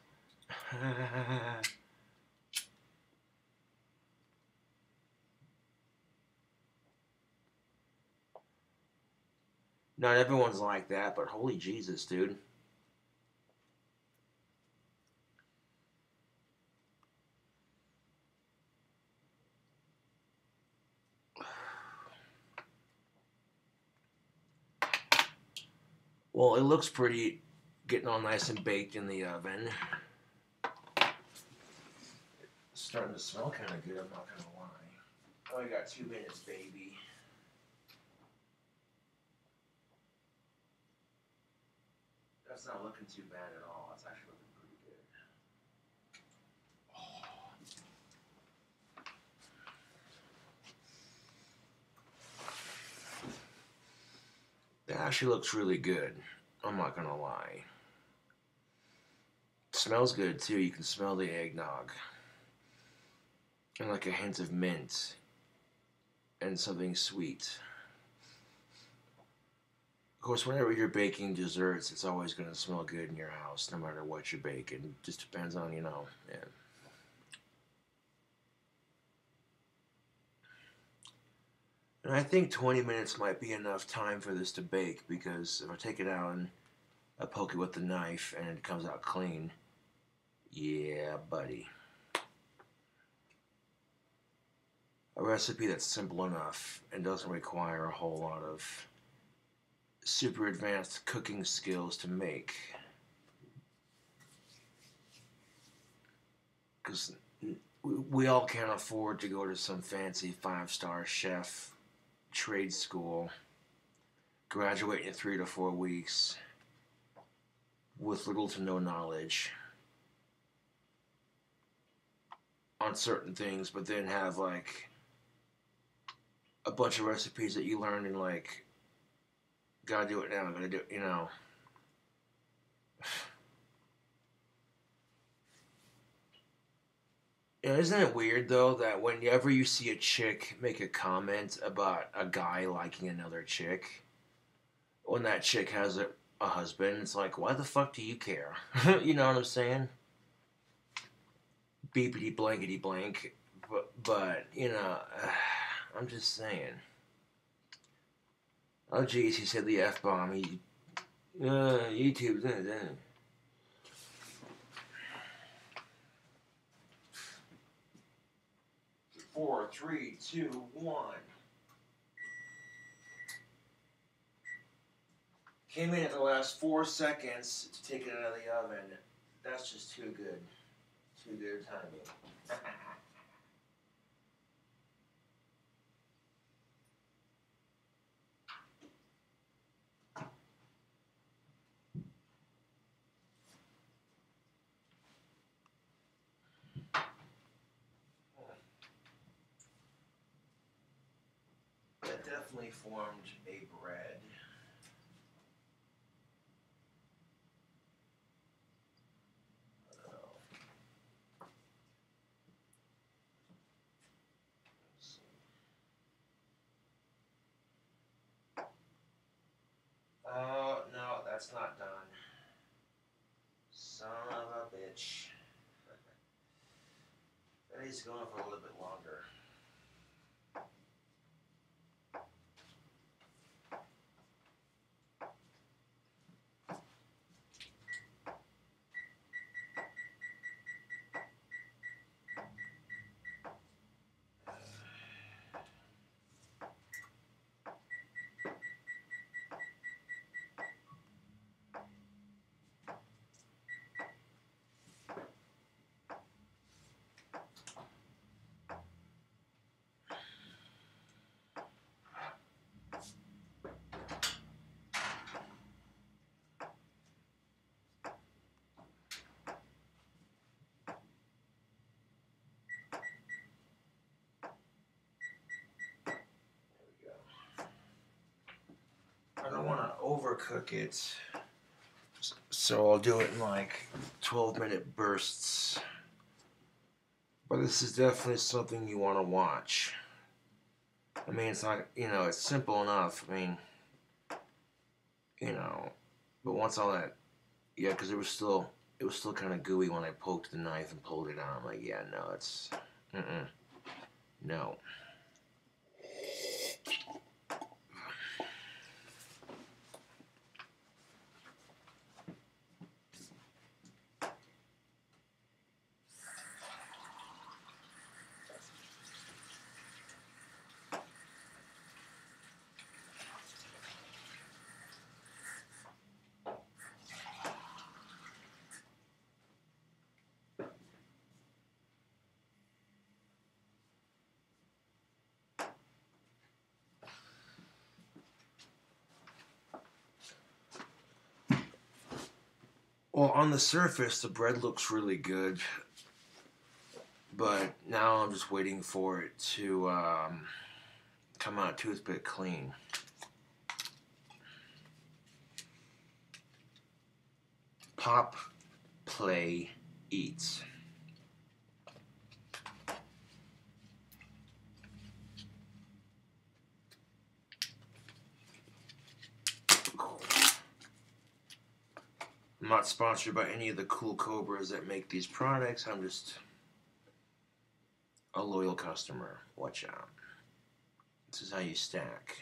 Speaker 1: Not everyone's like that, but holy Jesus, dude. Well, it looks pretty, getting all nice and baked in the oven. It's starting to smell kind of good, I'm not going to lie. Oh, I got 2 minutes, baby. That's not looking too bad at all. It's actually looking pretty good. That actually looks really good. I'm not going to lie. It smells good, too. You can smell the eggnog. And like a hint of mint. And something sweet. Of course, whenever you're baking desserts, it's always going to smell good in your house, no matter what you're baking. It just depends on, yeah. And I think 20 minutes might be enough time for this to bake, because if I take it out and I poke it with the knife and it comes out clean, yeah, buddy. A recipe that's simple enough and doesn't require a whole lot of super advanced cooking skills to make. Because we all can't afford to go to some fancy 5-star chef trade school, graduate in 3 to 4 weeks with little to no knowledge on certain things, but then have like a bunch of recipes that you learned in like, gotta do it now, gotta do it, Isn't it weird though that whenever you see a chick make a comment about a guy liking another chick, when that chick has a husband. It's like, why the fuck do you care? You know what I'm saying? Beepity blankety blank. But you know, I'm just saying. Oh, geez, he said the F bomb. YouTube. 4, 3, 2, 1. Came in at the last 4 seconds to take it out of the oven. That's just too good. Too good timing. That definitely formed a bread. Oh, no, that's not done. Son of a bitch. That needs to go on for a little bit longer. I don't want to overcook it, so I'll do it in like 12-minute bursts. But this is definitely something you want to watch. I mean, it's not, it's simple enough. I mean, but once all that, yeah, because it was still kind of gooey when I poked the knife and pulled it out. I'm like, yeah, no, no. Well, on the surface, the bread looks really good, but now I'm just waiting for it to come out toothpick clean. Pop, play, eats. I'm not sponsored by any of the cool cobras that make these products. I'm just a loyal customer. Watch out. This is how you stack.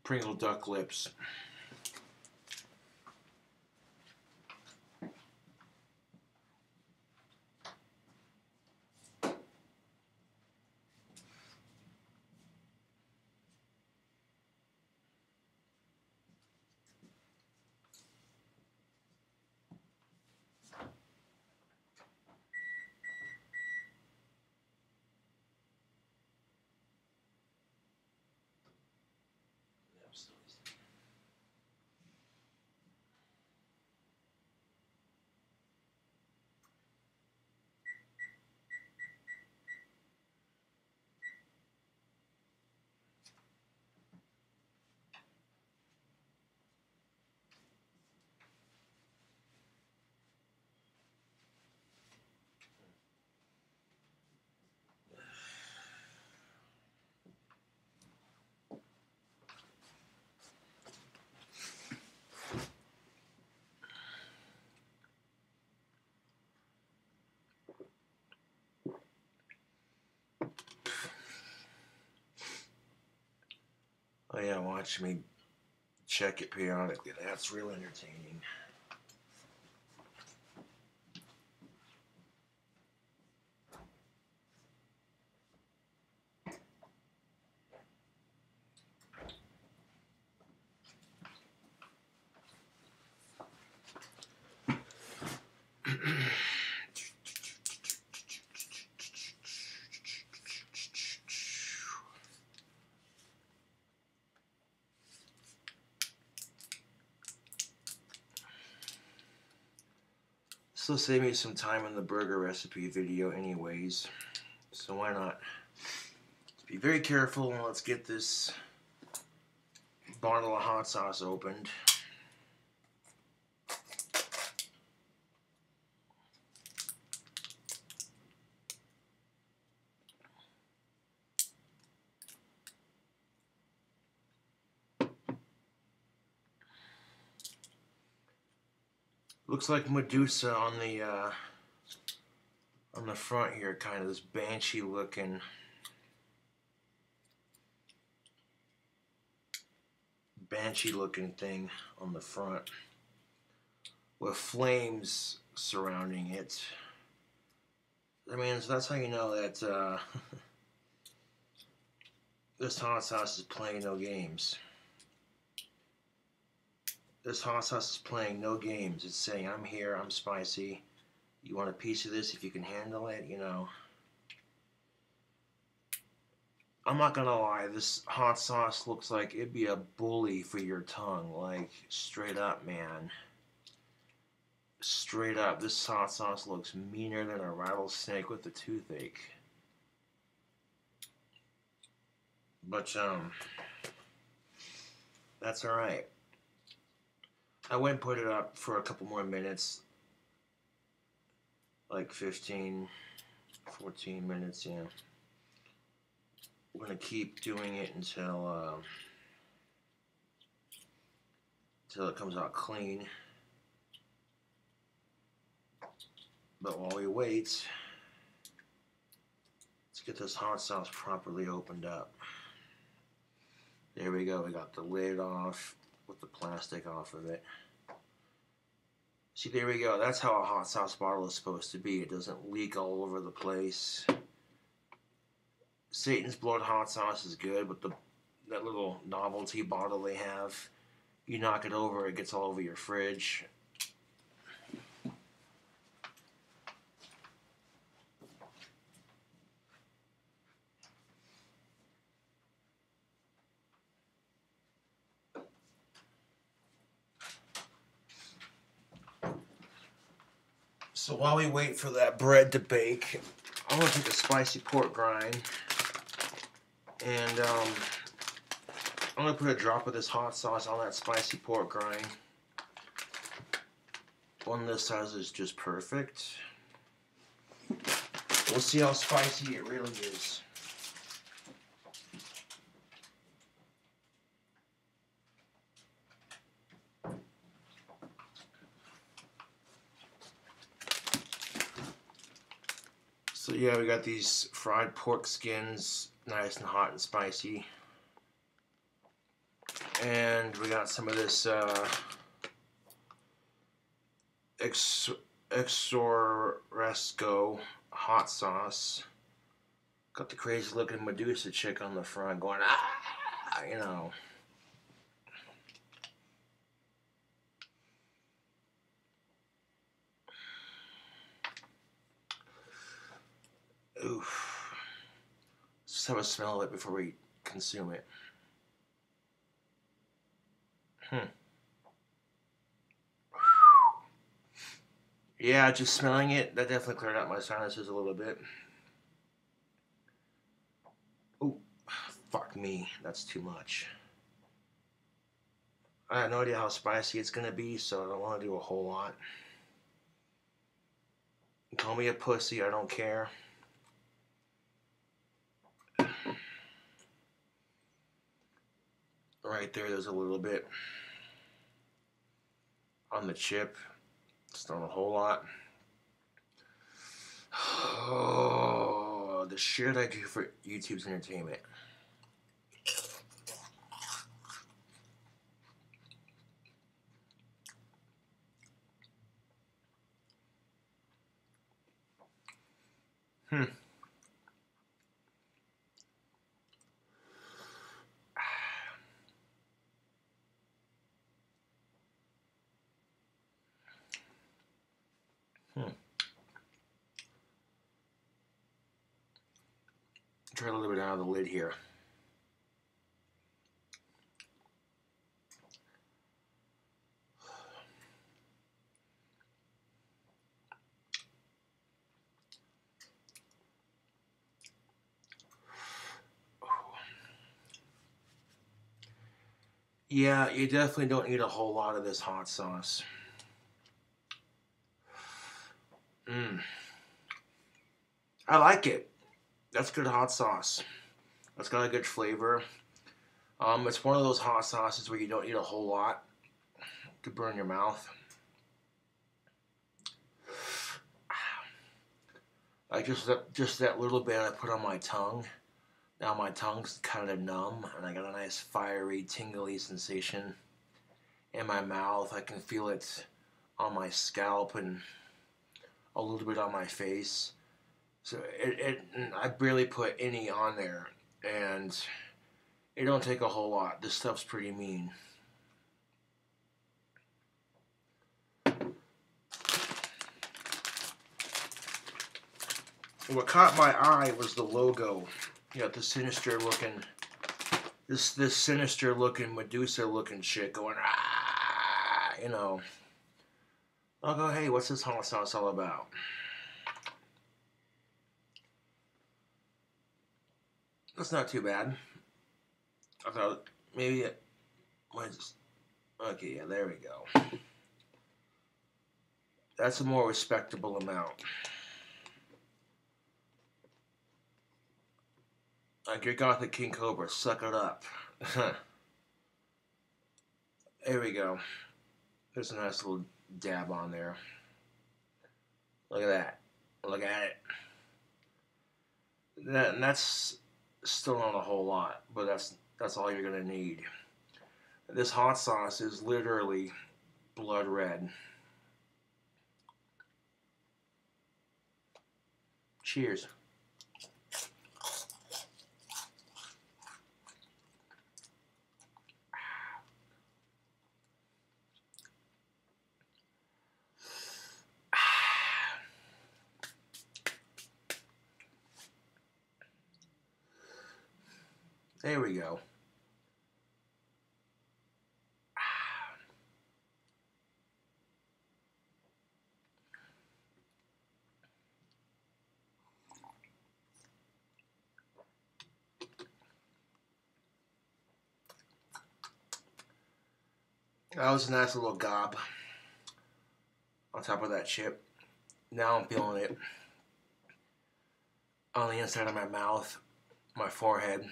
Speaker 1: Pringle duck lips. yeah, watch me check it periodically. That's real entertaining. This will save me some time in the burger recipe video anyways. So why not? Let's be very careful and let's get this bottle of hot sauce opened. Looks like Medusa on the front here, kind of this banshee looking thing on the front with flames surrounding it. I mean, so that's how you know that this hot sauce is playing no games. This hot sauce is playing no games. It's saying, I'm here, I'm spicy. You want a piece of this if you can handle it, you know. I'm not gonna lie, this hot sauce looks like it'd be a bully for your tongue. Like, straight up, man. Straight up, this hot sauce looks meaner than a rattlesnake with a toothache. But, that's alright. I went and put it up for a couple more minutes. Like 15, 14 minutes, yeah. We're going to keep doing it until it comes out clean. But while we wait, let's get this hot sauce properly opened up. There we go. We got the lid off with the plastic off of it. See, there we go. That's how a hot sauce bottle is supposed to be. It doesn't leak all over the place. Satan's Blood hot sauce is good, but that little novelty bottle they have, you knock it over, it gets all over your fridge. So while we wait for that bread to bake, I'm going to take a spicy pork rind and I'm going to put a drop of this hot sauce on that spicy pork rind. One this size is just perfect. We'll see how spicy it really is. So yeah, we got these fried pork skins, nice and hot and spicy. And we got some of this Exoresco hot sauce. Got the crazy looking Medusa chick on the front going, ah, you know. Oof. Let's just have a smell of it before we consume it. Yeah, just smelling it, that definitely cleared out my sinuses a little bit. Oh, fuck me, that's too much. I have no idea how spicy it's gonna be, so I don't want to do a whole lot. Call me a pussy, I don't care. Right there's a little bit on the chip. Just not a whole lot. Oh, the shit I do for YouTube's entertainment. Hmm. Hmm. Try a little bit out of the lid here. Yeah, you definitely don't need a whole lot of this hot sauce. Mm. I like it. That's good hot sauce. That's got a good flavor. It's one of those hot sauces where you don't need a whole lot to burn your mouth. I just that little bit I put on my tongue. Now my tongue's kind of numb, and I got a nice fiery, tingly sensation in my mouth. I can feel it on my scalp and a little bit on my face. So I barely put any on there, and it don't take a whole lot. This stuff's pretty mean. What caught my eye was the logo. You know, the sinister looking, this sinister looking Medusa looking shit going ah, you know. I'll go, hey, what's this hot sauce all about? That's not too bad. I thought maybe it might just. Okay, yeah, there we go. That's a more respectable amount. Like your Gothic King Cobra, suck it up. There we go. There's a nice little dab on there. Look at that. Look at it. And that's still not a whole lot, but that's all you're gonna need. This hot sauce is literally blood red. Cheers. There we go. That was a nice little gob on top of that chip. Now I'm feeling it on the inside of my mouth, my forehead.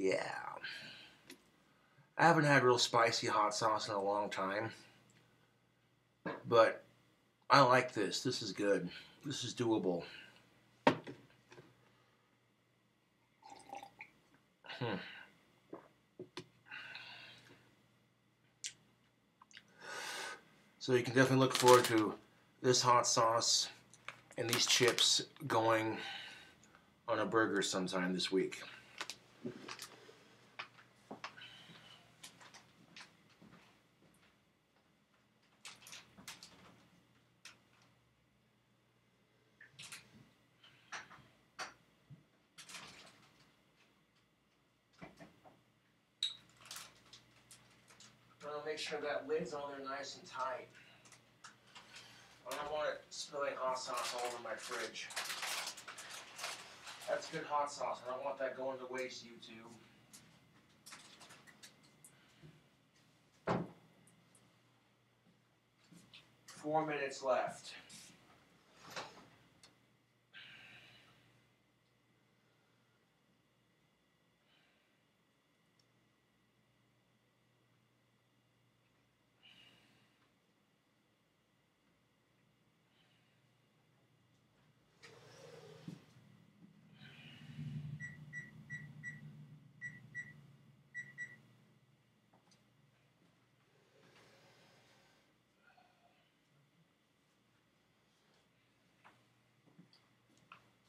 Speaker 1: Yeah. I haven't had real spicy hot sauce in a long time, but I like this. This is good. This is doable. Hmm. So you can definitely look forward to this hot sauce and these chips going on a burger sometime this week. I'll make sure that lid's on there nice and tight. I don't want it spilling hot sauce all over my fridge. That's good hot sauce. I don't want that going to waste, YouTube. 4 minutes left.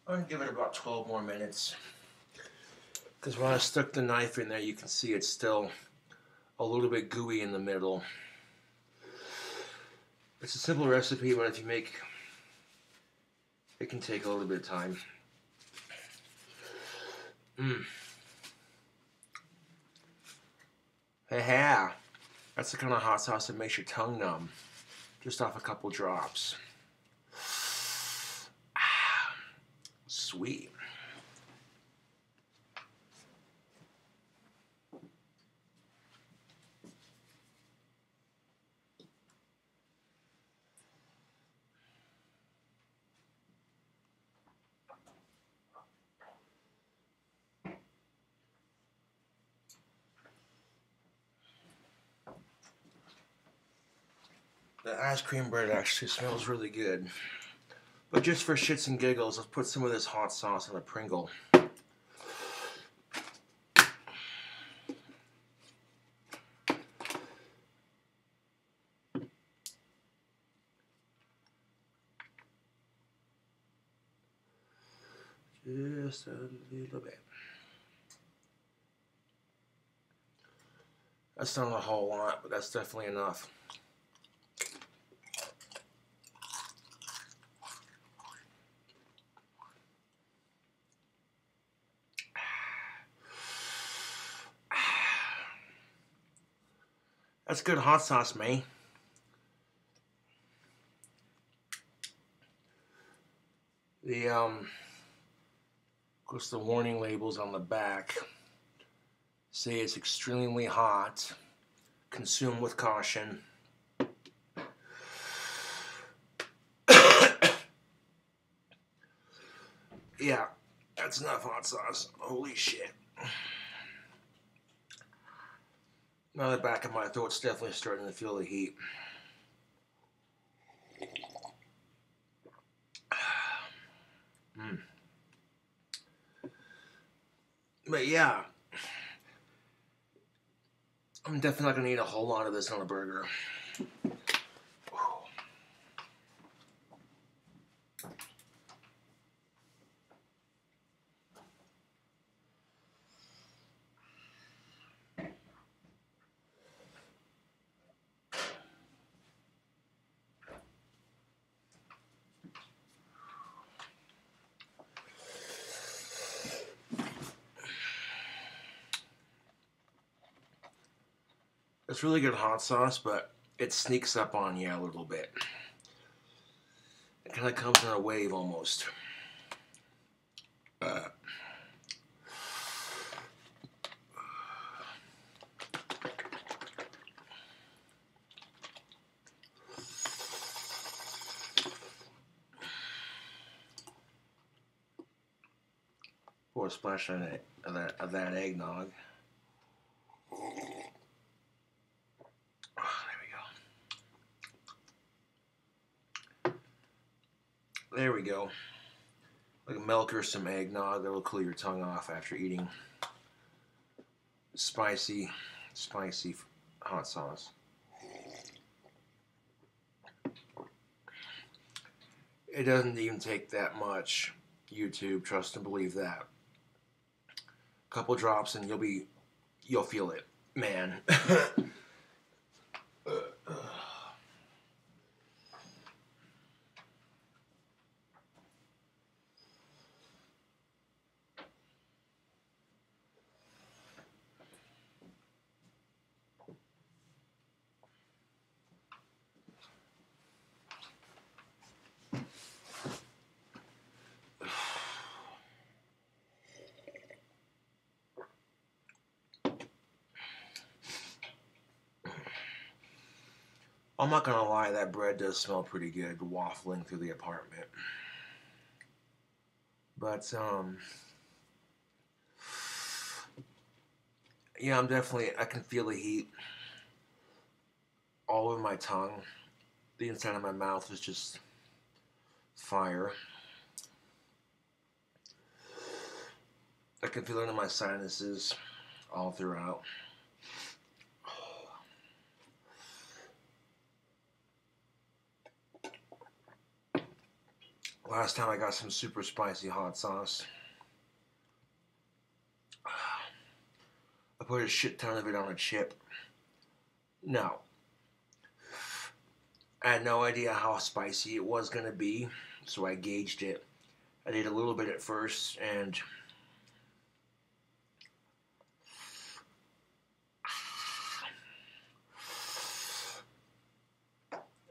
Speaker 1: I'm going to give it about 12 more minutes. Because when I stuck the knife in there, you can see it's still a little bit gooey in the middle. It's a simple recipe, but if you make, it can take a little bit of time. Hey, that's the kind of hot sauce that makes your tongue numb, just off a couple drops. Sweet. The ice cream bread actually smells really good. But just for shits and giggles, let's put some of this hot sauce on a Pringle. Just a little bit. That's not a whole lot, but that's definitely enough. That's good hot sauce, man. Of course, the warning labels on the back say it's extremely hot. Consume with caution. Yeah, that's enough hot sauce. Holy shit. Now the back of my throat's definitely starting to feel the heat. But yeah, I'm definitely not going to eat a whole lot of this on a burger. It's really good hot sauce, but it sneaks up on you a little bit. It kind of comes in a wave almost. Pour a splash of that eggnog. There we go. Like a milk or some eggnog that will cool your tongue off after eating spicy hot sauce. It doesn't even take that much, YouTube. Trust and believe that. A couple drops and you'll feel it, man. I'm not gonna lie, that bread does smell pretty good waffling through the apartment. But yeah, I can feel the heat all over my tongue. The inside of my mouth is just fire. I can feel it in my sinuses all throughout. Last time I got some super spicy hot sauce, I put a shit ton of it on a chip. Now, I had no idea how spicy it was going to be, so I gauged it. I did a little bit at first, and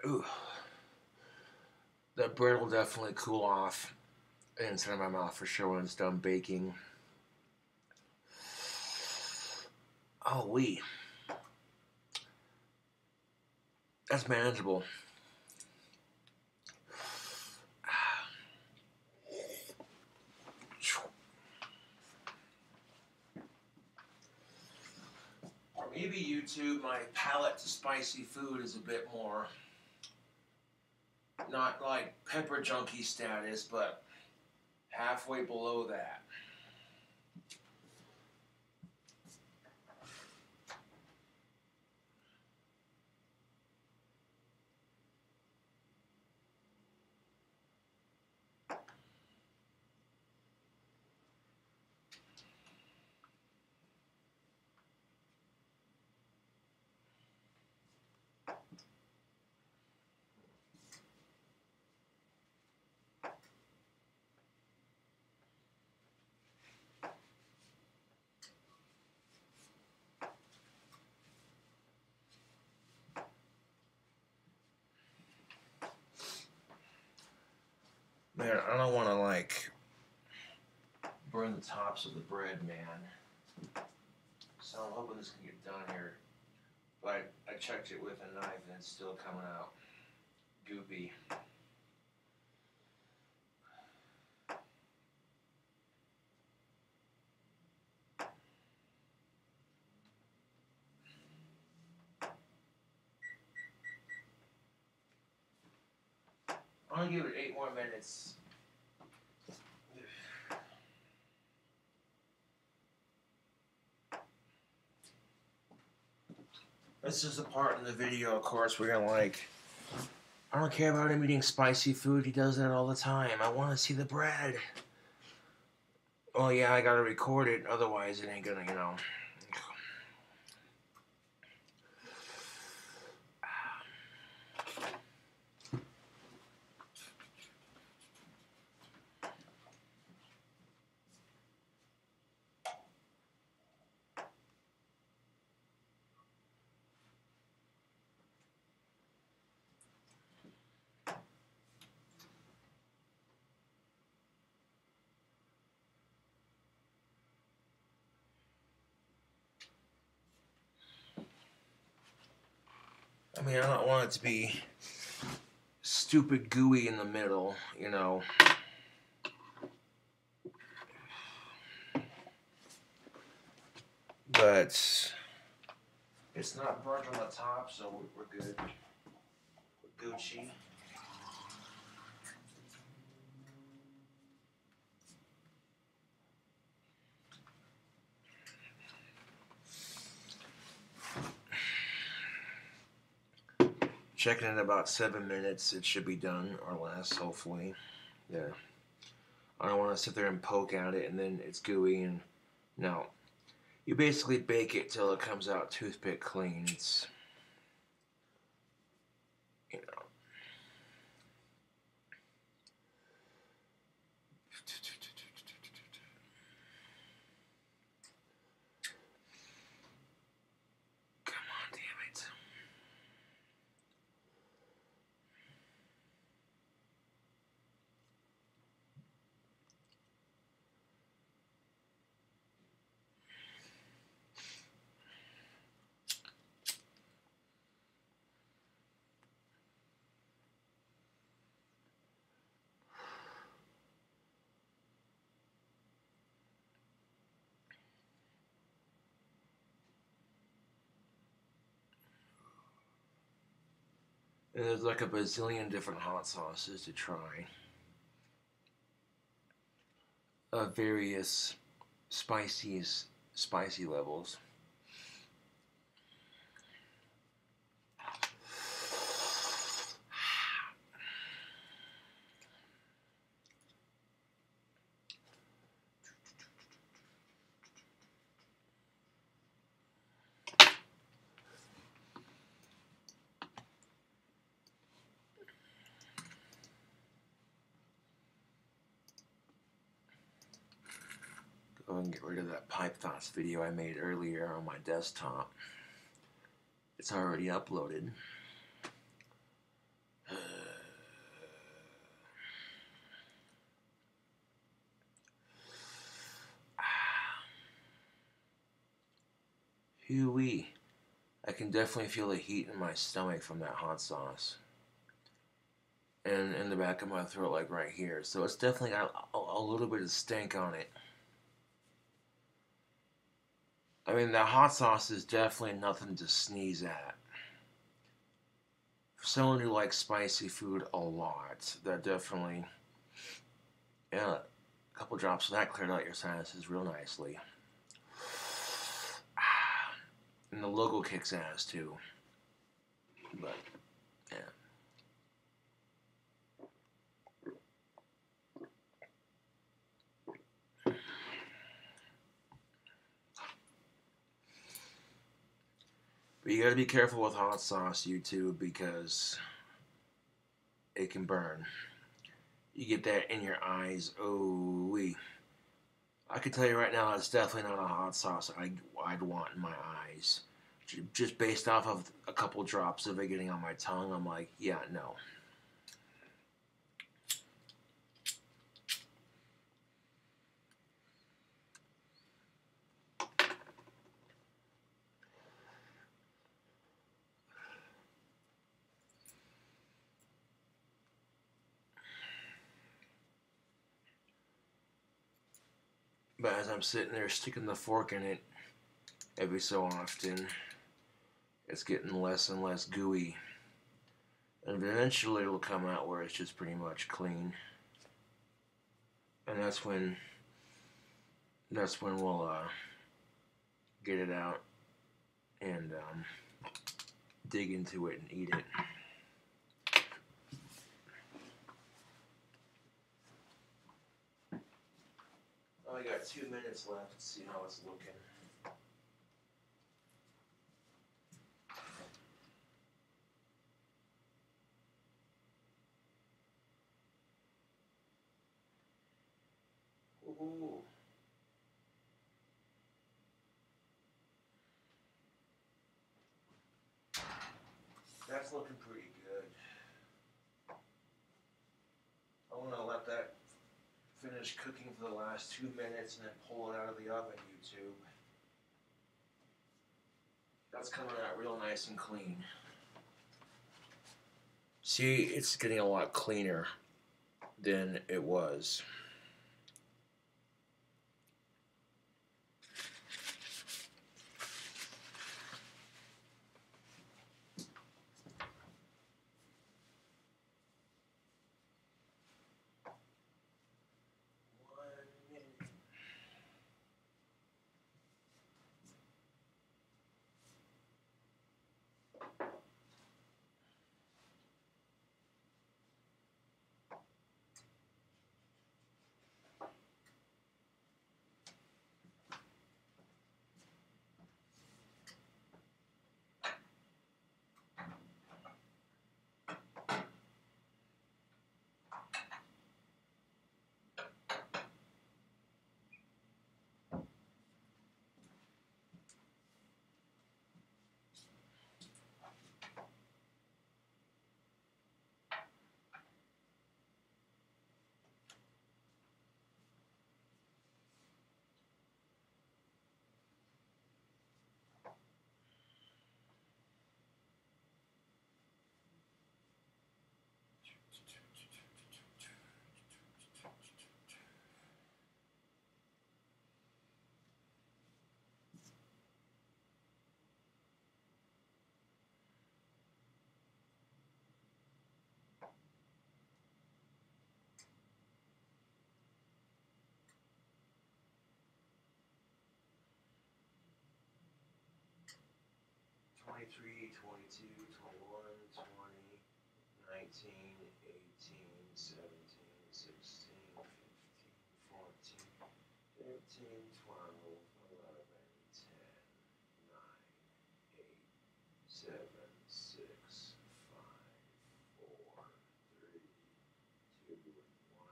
Speaker 1: ooh, that bread will definitely cool off inside of my mouth for sure when it's done baking. Oh, that's manageable. Or maybe YouTube, my palate to spicy food is a bit more, not like pepper junkie status, but halfway below that. Man, I don't want to like burn the tops of the bread, man. So I'm hoping this can get done here. But I checked it with a knife and it's still coming out goopy. I'm gonna give it 8 more minutes. This is the part in the video, of course, we're gonna like. I don't care about him eating spicy food. He does that all the time. I want to see the bread. Oh yeah, I gotta record it. Otherwise, it ain't gonna, you know. I mean, I don't want it to be stupid gooey in the middle, you know. But it's not burnt on the top, so we're good. We're Gucci. Checking in about 7 minutes. It should be done or less, hopefully. Yeah. I don't want to sit there and poke at it and then it's gooey and no. You basically bake it till it comes out toothpick clean. It's, you know. Come on, damn it. And there's like a bazillion different hot sauces to try. Of various spicy levels. I can get rid of that Pipe Thoughts video I made earlier on my desktop. It's already uploaded. Hoo-wee. I can definitely feel the heat in my stomach from that hot sauce. And in the back of my throat, like right here. So it's definitely got a little bit of stink on it. I mean, the hot sauce is definitely nothing to sneeze at. For someone who likes spicy food a lot, that definitely, yeah, a couple drops of that cleared out your sinuses real nicely. And the logo kicks ass too. But, yeah. But you gotta be careful with hot sauce, YouTube, because it can burn. You get that in your eyes. Oh, wee. I can tell you right now, it's definitely not a hot sauce I'd want in my eyes. Just based off of a couple drops of it getting on my tongue, I'm like, yeah, no. But as I'm sitting there sticking the fork in it every so often, it's getting less and less gooey. And eventually it'll come out where it's just pretty much clean. And that's when we'll get it out and dig into it and eat it. I got 2 minutes left. Let's see how it's looking. Ooh. That's looking pretty good. I want to let that finish cooking for the last 2 minutes and then pull it out of the oven, YouTube. That's coming out real nice and clean. See, it's getting a lot cleaner than it was. Twenty-three, 22, 21, 20, 19, 18, 17, 16, 15, 14, 15, 12, 11, 10, 9, 8, 7, 6, 5, 4, 3, 2, 1.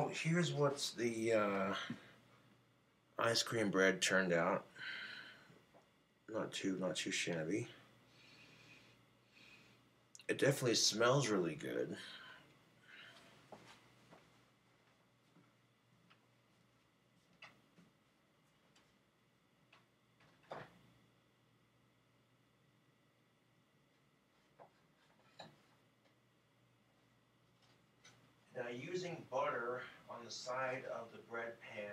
Speaker 1: So here's what the ice cream bread turned out. Not too shabby. It definitely smells really good. Now, using butter on the side of the bread pan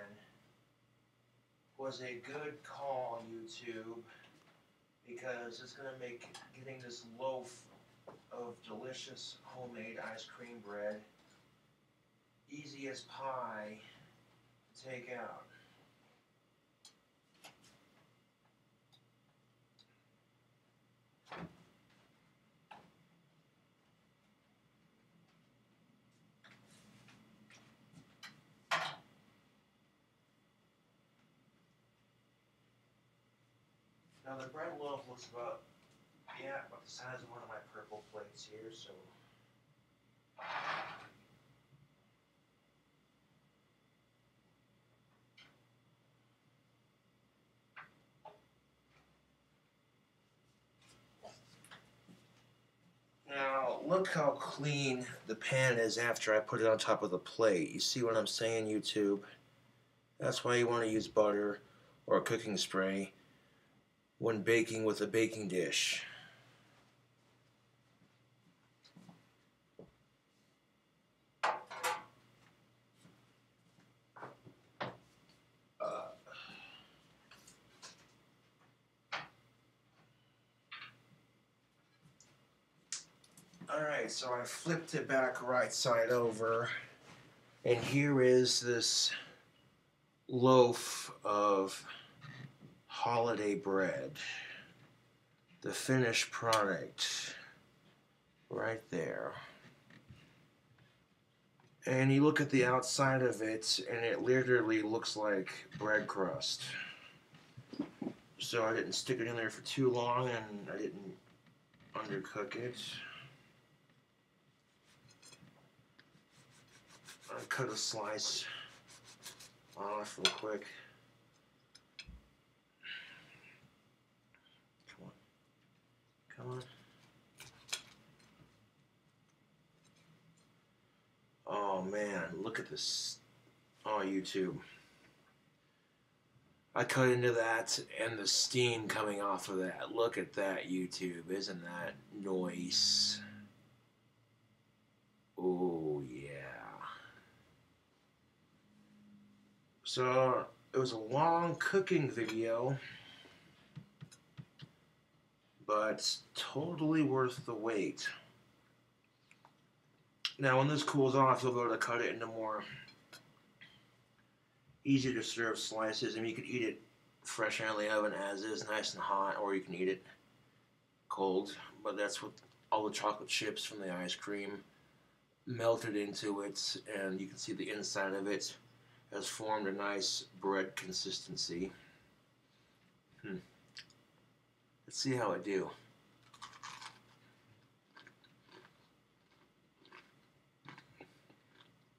Speaker 1: was a good call on YouTube because it's going to make getting this loaf of delicious homemade ice cream bread easy as pie to take out. Now the bread loaf looks about the size of one of my purple plates here, so now look how clean the pan is after I put it on top of the plate. You see what I'm saying, YouTube? That's why you want to use butter or cooking spray when baking with a baking dish. Alright, so I flipped it back right side over, and here is this loaf of holiday bread. The finished product right there. And you look at the outside of it, and it literally looks like bread crust. So I didn't stick it in there for too long, and I didn't undercook it. I cut a slice off real quick. Come on. Oh man, look at this. Oh, YouTube. I cut into that and the steam coming off of that. Look at that, YouTube. Isn't that nice? Oh, yeah. So, it was a long cooking video, but totally worth the wait. Now, when this cools off, you'll be able to cut it into more easy to serve slices. I mean, you could eat it fresh out of the oven as is, nice and hot, or you can eat it cold. But that's what all the chocolate chips from the ice cream melted into it, and you can see the inside of it has formed a nice bread consistency. Let's see how I do.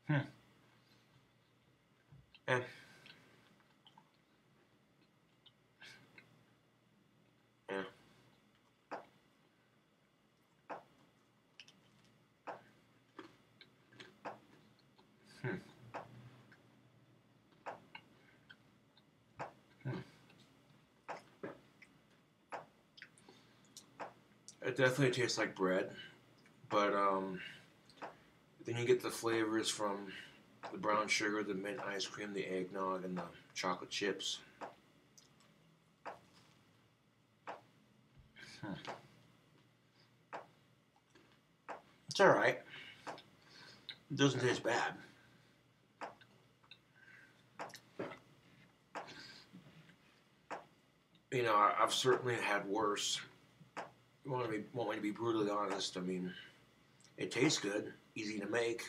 Speaker 1: Yeah. Yeah. It definitely tastes like bread, but then you get the flavors from the brown sugar, the mint ice cream, the eggnog, and the chocolate chips. It's alright. It doesn't taste bad. You know, I've certainly had worse. Want me to be brutally honest. I mean, it tastes good, easy to make.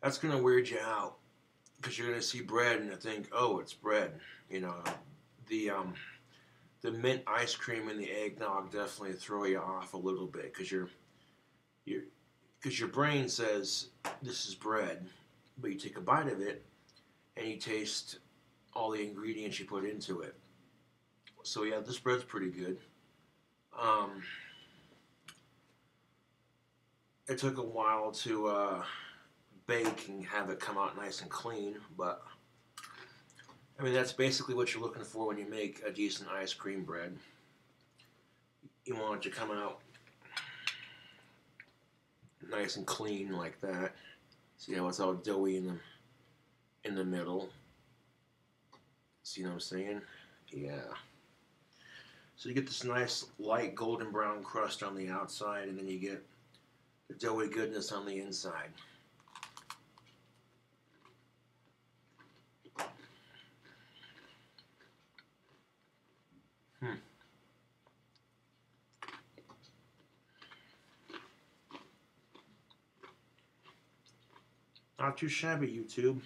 Speaker 1: That's gonna weird you out because you're gonna see bread and you think, oh, it's bread. You know, the um, the mint ice cream and the eggnog definitely throw you off a little bit because you're because your brain says this is bread, but you take a bite of it and you taste all the ingredients you put into it. So yeah, this bread's pretty good. Um, it took a while to bake and have it come out nice and clean, but I mean that's basically what you're looking for when you make a decent ice cream bread. You want it to come out nice and clean like that. See how it's all doughy in the middle. See what I'm saying? Yeah. So you get this nice light golden brown crust on the outside, and then you get the doughy goodness on the inside. Hmm. Not too shabby, YouTube.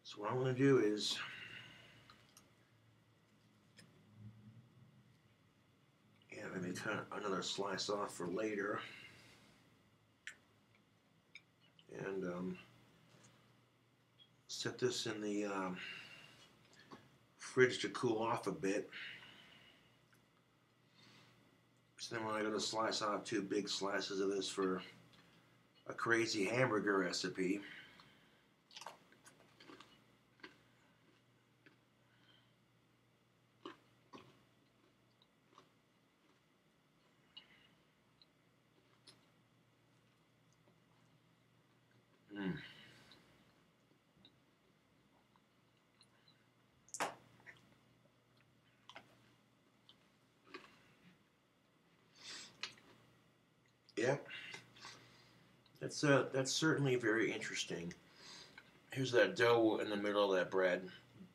Speaker 1: So what I'm going to do is maybe cut another slice off for later. And set this in the fridge to cool off a bit. So then when I go to slice off 2 big slices of this for a crazy hamburger recipe. Mm. Yep, that's certainly very interesting. Here's that dough in the middle of that bread,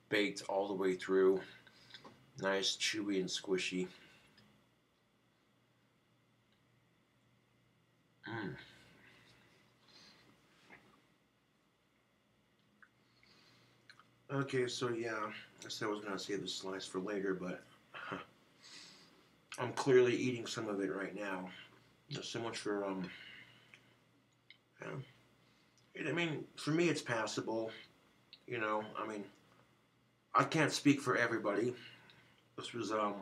Speaker 1: baked all the way through, nice, chewy, and squishy. Mm. Okay, so yeah, I said I was gonna save the slice for later, but I'm clearly eating some of it right now. So much for yeah. I mean, for me, it's passable. You know, I mean, I can't speak for everybody. This was um,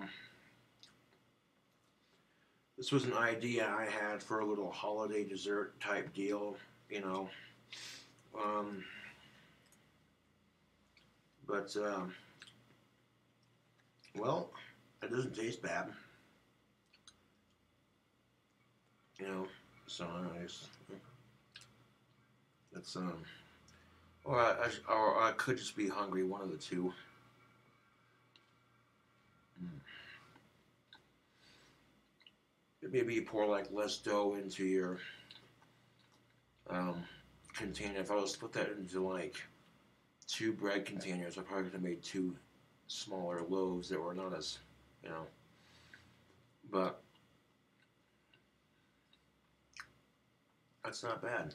Speaker 1: this was an idea I had for a little holiday dessert type deal. You know, um, but well, it doesn't taste bad. You know, so anyways, it's or I could just be hungry. One of the two. Mm. Maybe you pour like less dough into your um, container. If I was to put that into like 2 bread containers, I probably could have made 2 smaller loaves that were not as, you know, but that's not bad.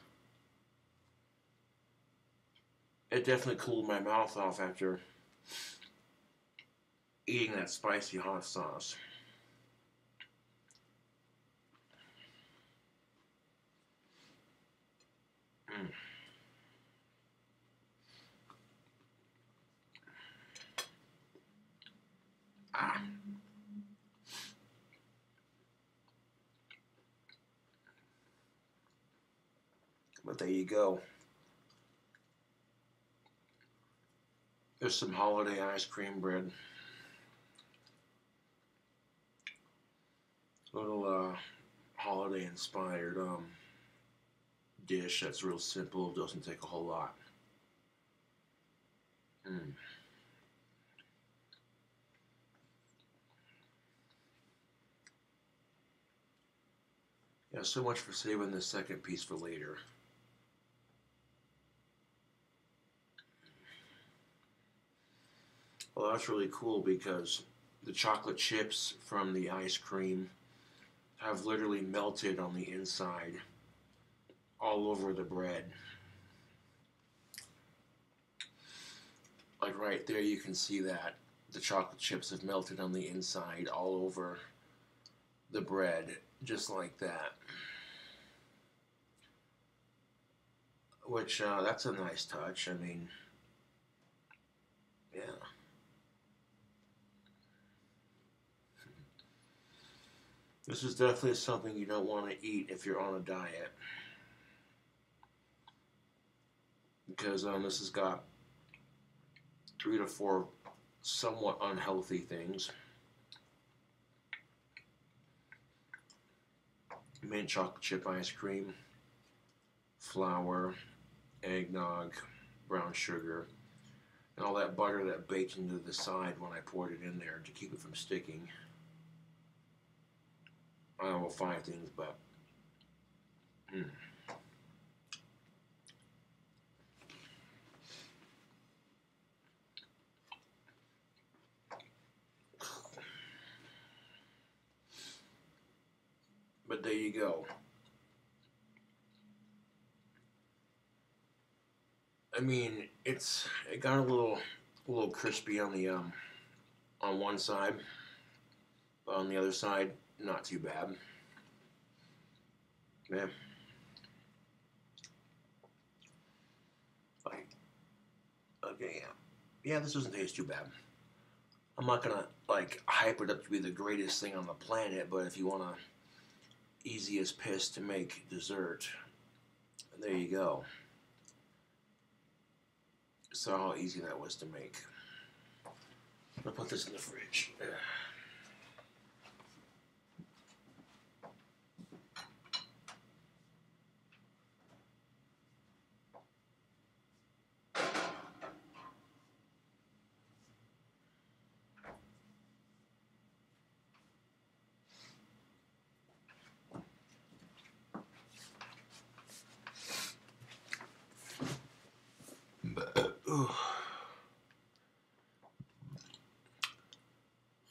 Speaker 1: It definitely cooled my mouth off after eating that spicy hot sauce. Mm. Ah, but there you go. There's some holiday ice cream bread. A little holiday inspired dish that's real simple, doesn't take a whole lot. Mm. Yeah, so much for saving the second piece for later. Well, that's really cool because the chocolate chips from the ice cream have literally melted on the inside all over the bread. Like right there, you can see that the chocolate chips have melted on the inside all over the bread, just like that. Which, that's a nice touch. I mean, yeah. This is definitely something you don't want to eat if you're on a diet. Because this has got 3 to 4 somewhat unhealthy things. Mint chocolate chip ice cream, flour, eggnog, brown sugar, and all that butter that baked into the side when I poured it in there to keep it from sticking. I don't know, 5 things, but mm. But there you go. I mean, it got a little crispy on the on one side, but on the other side, not too bad. Yeah. Like, okay, yeah. Yeah, this doesn't taste too bad. I'm not gonna like hype it up to be the greatest thing on the planet, but if you wanna easy as piss to make dessert, there you go. Saw how easy that was to make. I'll put this in the fridge.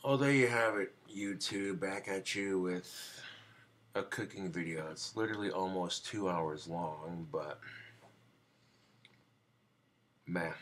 Speaker 1: Oh, there you have it, YouTube, back at you with a cooking video. It's literally almost 2 hours long, but man.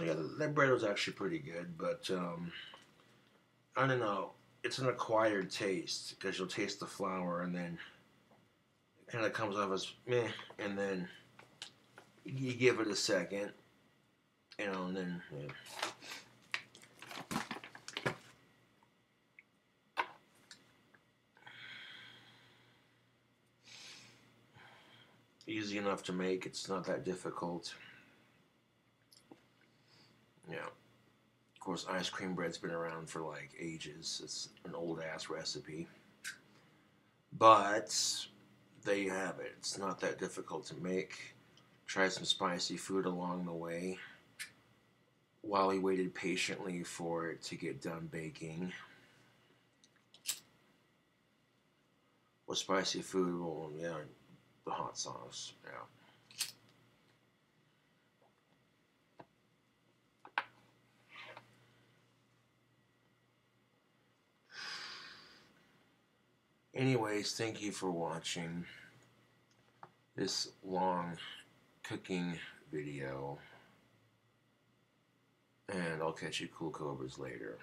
Speaker 1: Yeah, that bread was actually pretty good, but I don't know. It's an acquired taste because you'll taste the flour and then it kind of comes off as meh, and then you give it a second, and then yeah. Easy enough to make. It's not that difficult. Yeah. Of course, ice cream bread's been around for like ages. It's an old ass recipe. But there you have it. It's not that difficult to make. Try some spicy food along the way while he waited patiently for it to get done baking. With spicy food, well, yeah, the hot sauce, yeah. Anyways, thank you for watching this long cooking video, and I'll catch you cool cobras later.